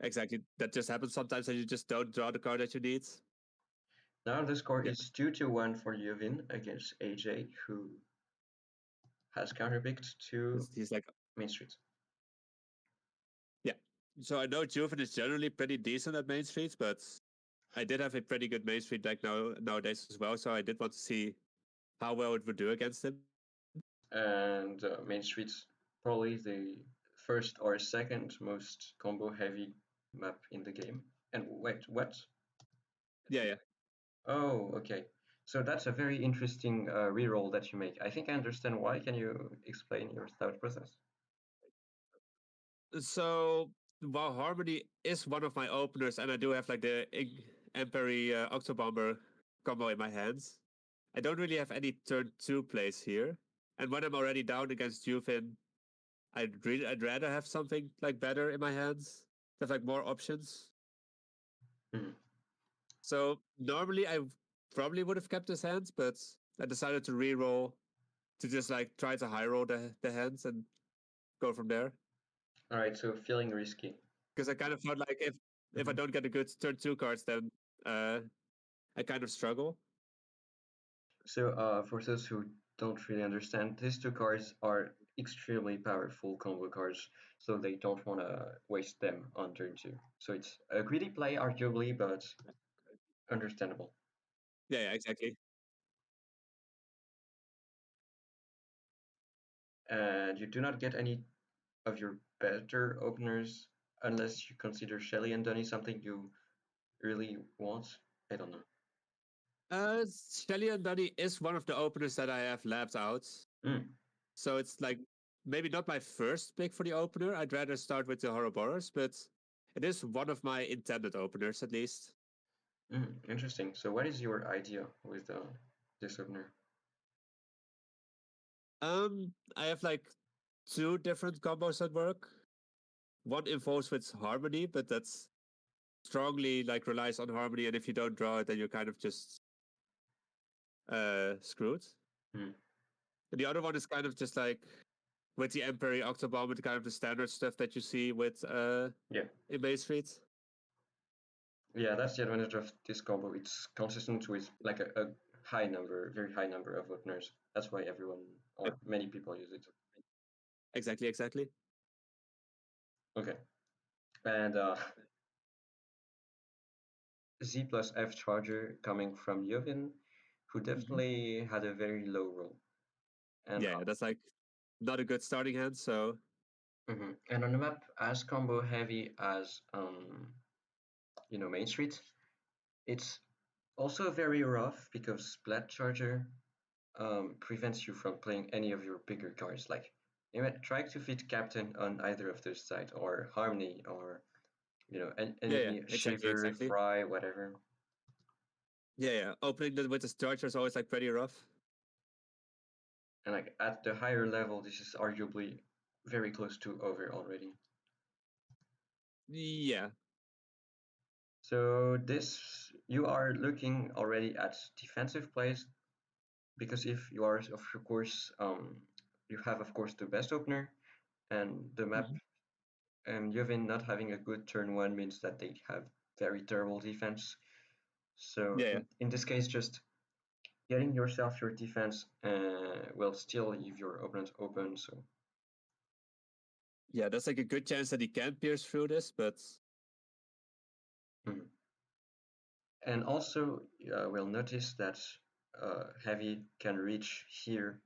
Exactly, that just happens sometimes that you just don't draw the card that you need. Now the score Yeah, is 2-1 for Yuvin against AJ, who has counterpicked to he's like, Main Street. yeah. So I know Juven is generally pretty decent at Main Street, but I did have a pretty good Main Street deck nowadays as well. So I did want to see how well it would do against him. And Main Street's probably the first or second most combo heavy map in the game. And wait, what? Yeah, yeah. Oh, okay. So that's a very interesting reroll that you make. I think I understand why. Can you explain your thought process? So while Harmony is one of my openers, and I do have like the Empery Octobomber combo in my hands, I don't really have any turn 2 plays here. And when I'm already down against Juvin, I'd rather have something like better in my hands, have like more options. Mhm. So normally I probably would have kept his hands, but I decided to re-roll to just like try to high roll the hands and go from there. All right, so feeling risky. Because I kind of felt like if I Mhm. don't get a good turn 2 cards, then uh, I kind of struggle. So for those who don't really understand, these two cards are extremely powerful combo cards, so they don't want to waste them on turn two. So it's a greedy play, arguably, but understandable. Yeah, yeah, exactly. And you do not get any of your better openers unless you consider Shelly and Dunny something you really want. I don't know. Shelly and Dunny is one of the openers that I have lapped out. Mm. So it's like maybe not my first pick for the opener. I'd rather start with the Horrorborers, but It is one of my intended openers, at least. Interesting. So, what is your idea with this opener? I have like two different combos that work. One involves with harmony, but that's strongly like relies on harmony, and if you don't draw it, then you're kind of just screwed. Hmm. And the other one is kind of just like with the Emperor Octobomb, with kind of the standard stuff that you see with Yeah. in Bay Street. Yeah, that's the advantage of this combo. It's consistent with like a high number, very high number of openers. That's why everyone Yep. or many people use it. Exactly, exactly. Okay. And Z plus F charger coming from Yovin, who Mm-hmm. definitely had a very low roll. And Yeah, that's like not a good starting hand. So and on the map as combo heavy as Main Street, it's also very rough because Splat Charger prevents you from playing any of your bigger cards. Like try to fit Captain on either of those sides, or Harmony, or yeah, any exactly, Shiver, exactly. Fry, whatever. Yeah. Opening that with the charger is always like pretty rough. And like at the higher level, this is arguably very close to over already. Yeah. So this you are looking already at defensive plays, because if you are of course you have of course the best opener, and the map Mm-hmm. Yuvin not having a good turn one means that they have very terrible defense. So Yeah. in this case, just getting yourself your defense will still leave your opponent open. So Yeah, that's like a good chance that he can pierce through this, but mm. And also we'll notice that heavy can reach here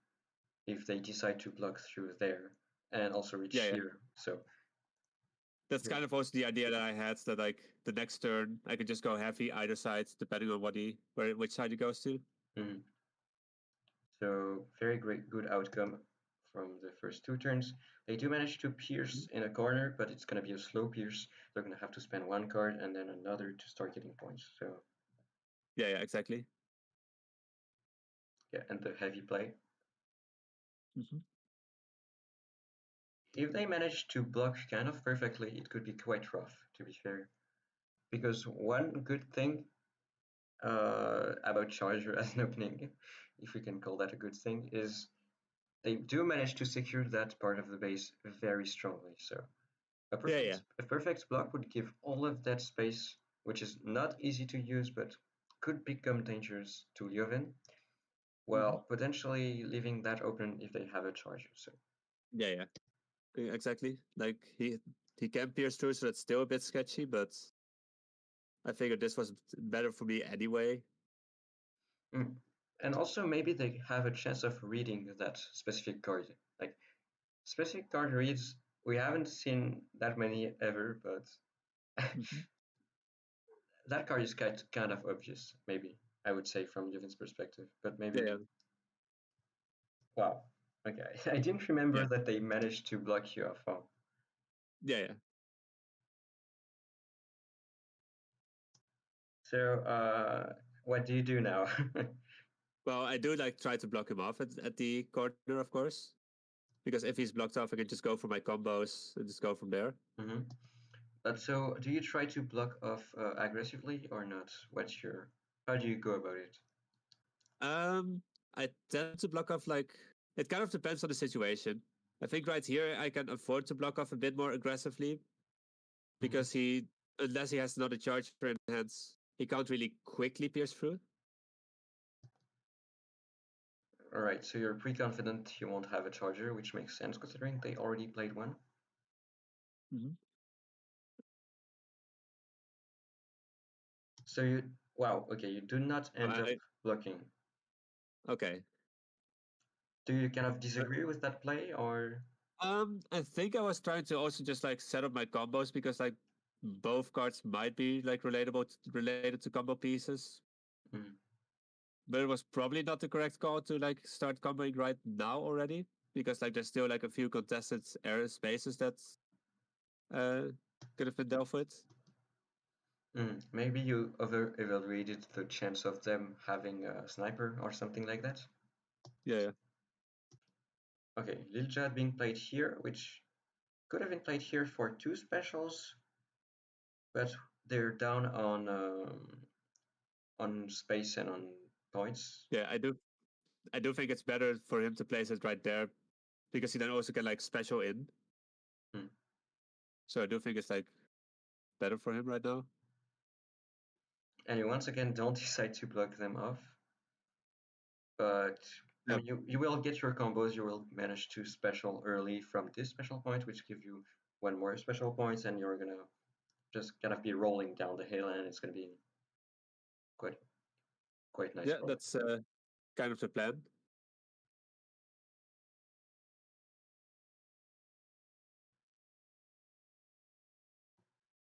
if they decide to block through there, and also reach yeah. here. So That's kind of also the idea that I had, that like the next turn I could just go heavy either side depending on which side he goes to. mm. So very great, good outcome from the first two turns. They do manage to pierce in a corner, but it's going to be a slow pierce. They're going to have to spend one card and then another to start getting points. So Yeah, exactly. yeah, and the heavy play. Mm-hmm. If they manage to block kind of perfectly, it could be quite rough, to be fair. Because one good thing about Charger as an opening, if we can call that a good thing, is they do manage to secure that part of the base very strongly. So Yeah. a perfect block would give all of that space, which is not easy to use, but could become dangerous to Leuven, Mm-hmm. while potentially leaving that open if they have a charger. So Yeah. Exactly. Like he can pierce through, so that's still a bit sketchy, but I figured this was better for me anyway. mm. And also maybe they have a chance of reading that specific card. Like specific card reads, we haven't seen that many ever, but Mm-hmm. that card is kind of obvious, maybe, I would say, from Yuvin's perspective. But Yeah, maybe, wow, okay. I didn't remember yeah, that they managed to block you off. Oh. yeah. So, what do you do now? Well, I do like try to block him off at the corner, of course, because if he's blocked off, I can just go for my combos and just go from there. Mm-hmm. But so, do you try to block off aggressively or not? How do you go about it? I tend to block off like it kind of depends on the situation. I think right here I can afford to block off a bit more aggressively Mm-hmm. because unless he has another charger in hands, he can't really quickly pierce through. All right, so you're pretty confident you won't have a charger, which makes sense considering they already played one. Mm-hmm. So wow, okay, you do not end up blocking. Okay. Do you kind of disagree with that play, or? I think I was trying to also just like set up my combos because like both cards might be like related to combo pieces, Mm. but it was probably not the correct call to like start comboing right now already because like there's still like a few contested air spaces that could have been dealt with. Maybe you over-evaluated the chance of them having a sniper or something like that. Yeah. Okay, Lil Jad being played here, which could have been played here for two specials, but they're down on space and on points. Yeah, I do think it's better for him to place it right there because he then also can like special in. Hmm. So I do think it's like better for him right now. And you once again don't decide to block them off. But I Yep. mean, you will get your combos. You will manage to special early from this special point, which give you one more special points, and you're gonna just kind of be rolling down the hill, and it's gonna be quite quite nice Yeah, for you. that's kind of the plan.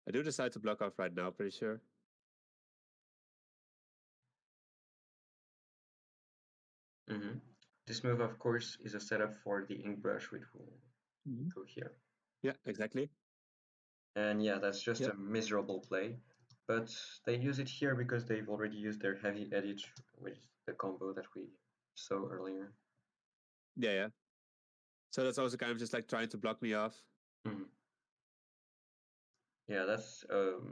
I do decide to block off right now, pretty sure. Mm-hmm. This move, of course, is a setup for the ink brush, which will go here. Yeah, exactly. And yeah, that's just Yep. a miserable play. But they use it here because they've already used their heavy edit, which is the combo that we saw earlier. Yeah. So that's also kind of just like trying to block me off. Mm-hmm. Yeah, that's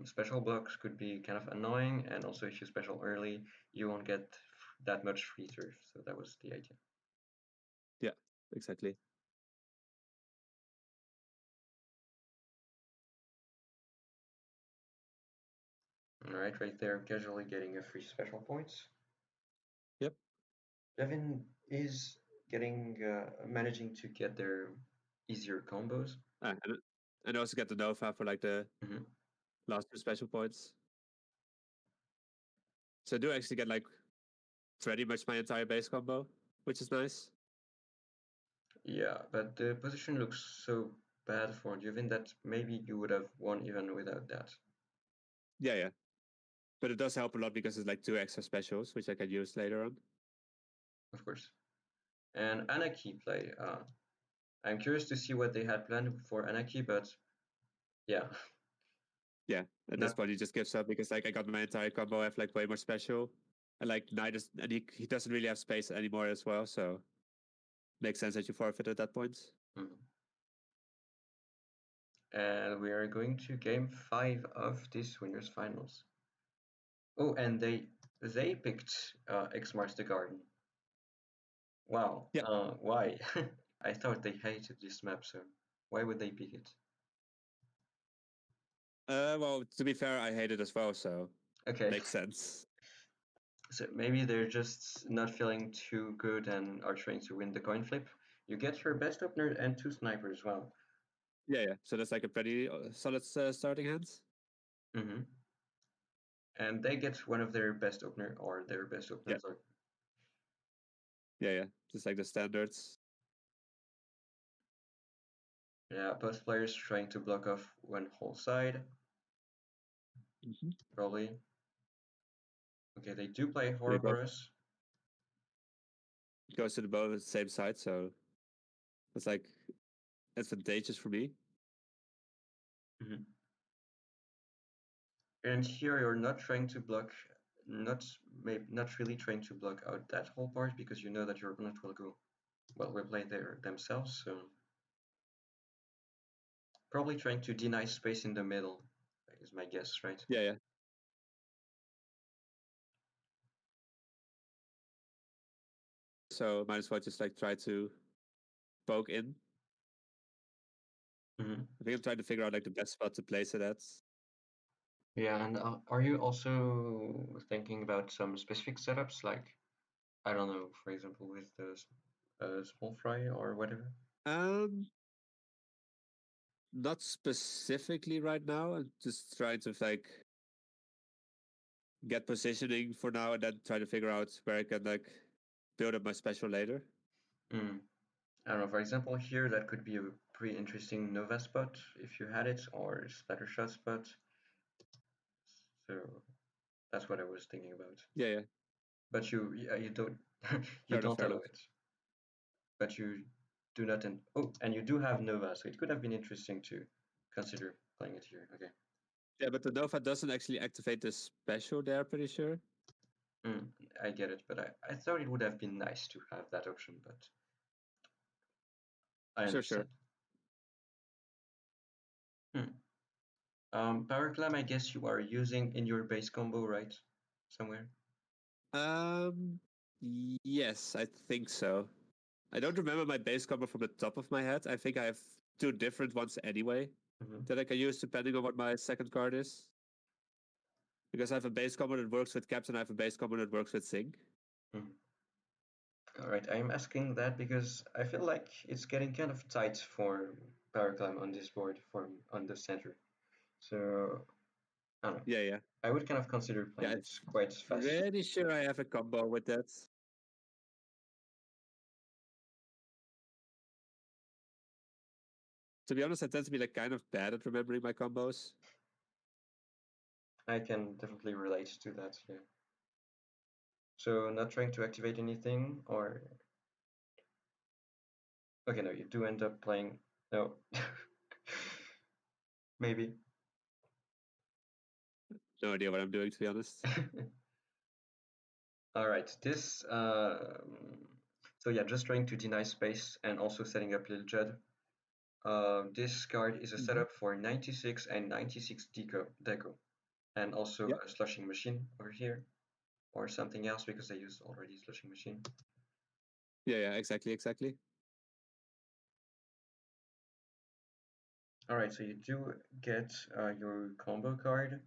special blocks could be kind of annoying, and also if you special early, you won't get that much free turf. So that was the idea. Yeah, exactly. All right there, casually getting a free special points. Yep. Devin is getting managing to get their easier combos. And also get the Nova for like the Mm-hmm. last two special points. So I do actually get like pretty much my entire base combo, which is nice. Yeah, but the position looks so bad for Juvin that maybe you would have won even without that. Yeah. But it does help a lot because it's like two extra specials, which I can use later on. Of course. And Anaki play. I'm curious to see what they had planned for Anaki, but yeah, Yeah, at this not. point he just gives up because like I got my entire combo, I have like way more special. And like Knight is, and he doesn't really have space anymore as well, so makes sense that you forfeit at that point. Mm. And we are going to game 5 of this winners finals. Oh, and they picked X Mars the Garden. Wow. Yeah. Why? I thought they hated this map, so why would they pick it? Well, to be fair, I hate it as well, so Okay. makes sense. So maybe they're just not feeling too good and are trying to win the coin flip. You get your best opener and two snipers. Wow. Yeah. So that's like a pretty solid starting hand. Mm-hmm. And they get one of their best opener or their best Yeah. openers. Or Yeah. Just like the standards. yeah, both players trying to block off one whole side. Mm-hmm. Probably. Okay, they do play They both Ouroboros. goes to the both same side, so it's like advantageous for me. Mm-hmm. And here you're not trying to block, not really trying to block out that whole part because you know that your opponent will go, well, will play there themselves. So probably trying to deny space in the middle is my guess, right? Yeah. So might as well just like try to poke in. Mm-hmm. I think I'm trying to figure out like the best spot to place it at. Yeah, and are you also thinking about some specific setups, like, I don't know, for example, with the small fry or whatever? Um, Not specifically right now. I'm just trying to like get positioning for now and then try to figure out where I can like build up my special later. Mm. I don't know, for example, here that could be a pretty interesting Nova spot if you had it, or Splattershot spot. So that's what I was thinking about. Yeah. But you don't you Fair don't allow enough. it. But you do not. Oh, and you do have Nova, so it could have been interesting to consider. playing it here. Okay. Yeah, but the Nova doesn't actually activate the special there, pretty sure. I get it, but I thought it would have been nice to have that option, but I Sure, sure. understand. Power Clam, I guess you are using in your base combo, right? Somewhere? Um, yes, I think so. I don't remember my base combo from the top of my head. I think I have two different ones anyway Mm-hmm. that I can use depending on what my second card is. Because I have a base combo that works with Captain, I have a base combo that works with Sync. Mm-hmm. All right, I'm asking that because I feel like it's getting kind of tight for Power Climb on this board for on the center. So I don't know. Yeah, yeah. I would kind of consider Yeah, playing I'm it quite fast. pretty sure I have a combo with that. To be honest, I tend to be like kind of bad at remembering my combos. I can definitely relate to that, yeah. So not trying to activate anything or okay, no, you do end up playing no. Maybe. No idea what I'm doing, to be honest. All right, this so yeah, just trying to deny space and also setting up Little Judd. This card is a Mm-hmm. setup for 96 and 96 deco, and also Yep. a slushing machine over here, or something else because I used already slushing machine. Yeah, yeah, exactly, exactly. All right, so you do get your combo card.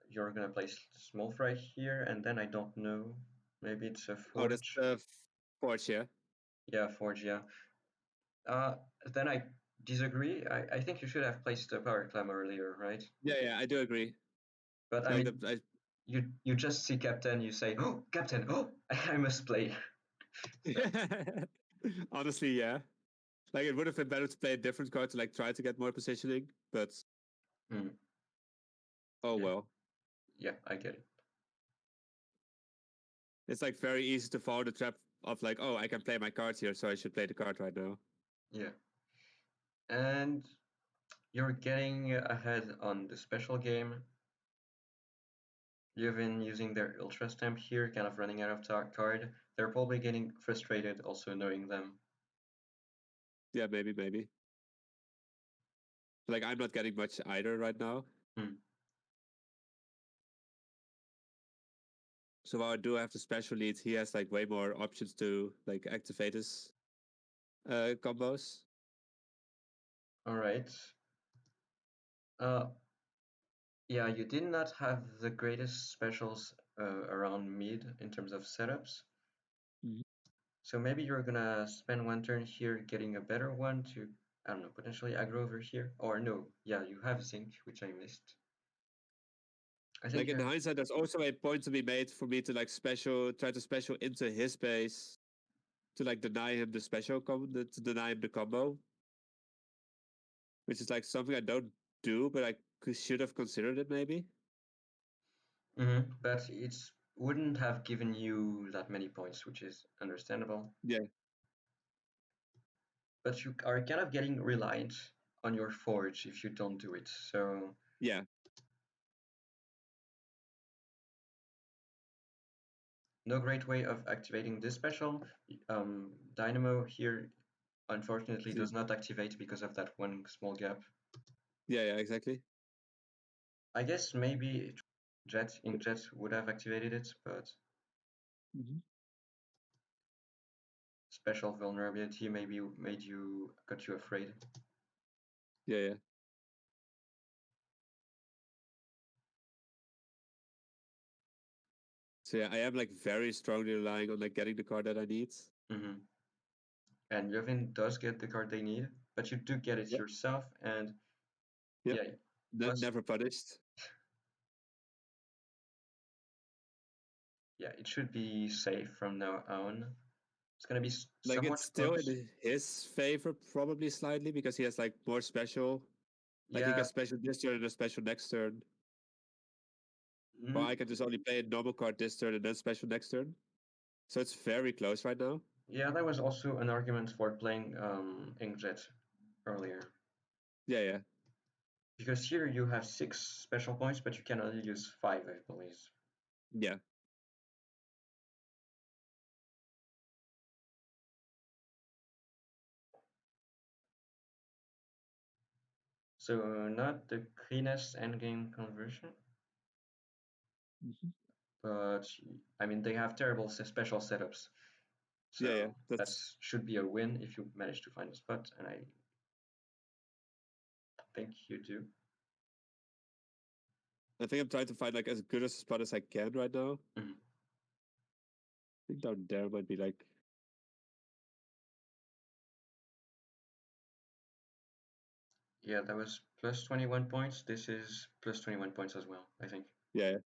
You're gonna place small fry here, and then I don't know, maybe it's a Oh, that's forge. the forge, yeah. Yeah, forge. Yeah. Uh, then I disagree. I think you should have placed the power climb earlier, right? Yeah, yeah, I do agree. But I Like mean, the, you just see captain, you say, "Oh, captain! Oh, I must play." So, I honestly, yeah. Like it would have been better to play a different card to like try to get more positioning, but mm, oh yeah, well. yeah, I get it. It's like very easy to fall the trap of like, oh, I can play my cards here, so I should play the card right now. Yeah, and you're getting ahead on the special game. You've been using their ultra stamp here, kind of running out of card. They're probably getting frustrated, also knowing them. Yeah, maybe, maybe. Like I'm not getting much either right now. Hmm. So while I do have the special lead, he has like way more options to like activate his combos. All right. Uh, yeah, you did not have the greatest specials around mid in terms of setups. Mhm. So maybe you're gonna spend one turn here getting a better one to, I don't know, potentially aggro over here. Or no, yeah, you have Zinc, which I missed. I think Like in you're, hindsight, there's also a point to be made for me to like try to special into his base to like deny him the to deny him the combo, which is like something I don't do, but I should have considered it maybe. but it wouldn't have given you that many points, which is understandable. Yeah, But you are kind of getting reliant on your forge if you don't do it. So yeah. no great way of activating this special. Dynamo here unfortunately See? does not activate because of that one small gap. Yeah, yeah, exactly. I guess maybe Jet would have activated it, but Hmm. special vulnerability maybe got you afraid. Yeah, yeah. So yeah, I am like very strongly relying on like getting the card that I need. Mm-hmm. And Yevin does get the card they need, but you do get it Yep. yourself, and Yep. yeah, plus Never punished. yeah, it should be safe from now on. It's gonna be Like it's somewhat still close. in his favor probably slightly because he has like more special. Like he Yeah, gets special this turn and a special next turn. Well, mm, I can just only play a normal card this turn and then special next turn. So it's very close right now. yeah, that was also an argument for playing Inkjet earlier. Yeah, yeah. Because here you have 6 special points, but you can only use 5, I believe. Yeah. So not the cleanest endgame conversion, Mhm. but I mean they have terrible special setups. So Yeah, that that's. should be a win if you manage to find a spot, and I think you do. I think I'm trying to find like as good a spot as I can right now. Mhm. I think down there might be like. Yeah, that was plus 21 points. This is plus 21 points as well, I think. Yeah.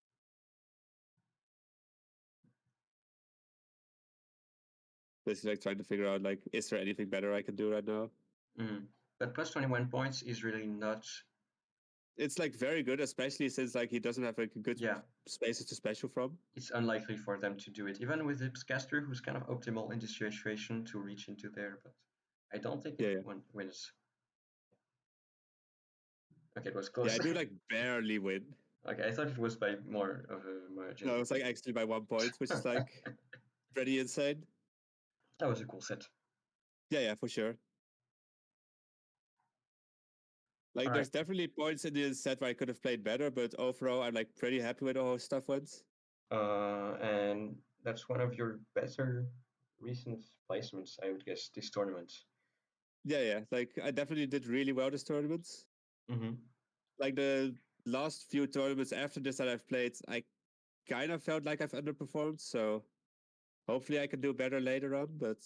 Basically, like trying to figure out like, is there anything better I can do right now? Mm. But plus 21 points is really not. It's like very good, especially since like he doesn't have like good Yeah, spaces to special from. it's unlikely for them to do it, even with the caster who's kind of optimal in this situation to reach into there. But I don't think it Yeah. wins. Okay, it was Yeah, close. I do like barely win. Okay, I thought it was by more of a margin. No, it's like actually by 1 point, which is like pretty insane. That was a cool set. Yeah, for sure. All Like, right. there's definitely points in this set where I could have played better, but overall, I'm like pretty happy with how stuff went. And that's one of your better recent placements, I would guess, this tournament. Yeah. Like, I definitely did really well this tournament. Mm-hmm. Like, the last few tournaments after this that I've played, I kind of felt like I've underperformed. So hopefully I can do better later on. But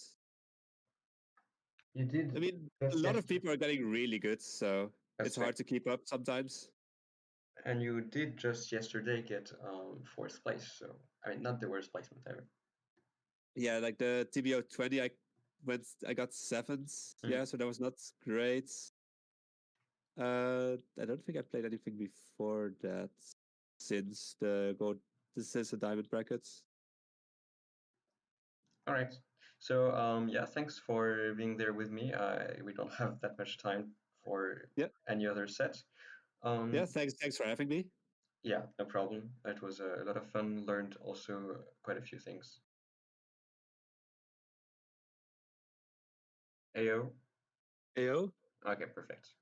You did I mean, a just lot of yesterday. people are getting really good. So That's it's fair. hard to keep up sometimes. And you did just yesterday get fourth place, so I mean not the worst placement ever. Yeah, like the TBO 20, I got seventh. Mm. Yeah, so that was not great. I don't think I played anything before that since the gold, since the diamond brackets. All right. So yeah, thanks for being there with me. We don't have that much time for Yeah, any other set. yeah. Um, Thanks for having me. yeah, no problem. It was a lot of fun. Learned also quite a few things. Ayo. Ayo. Okay, perfect.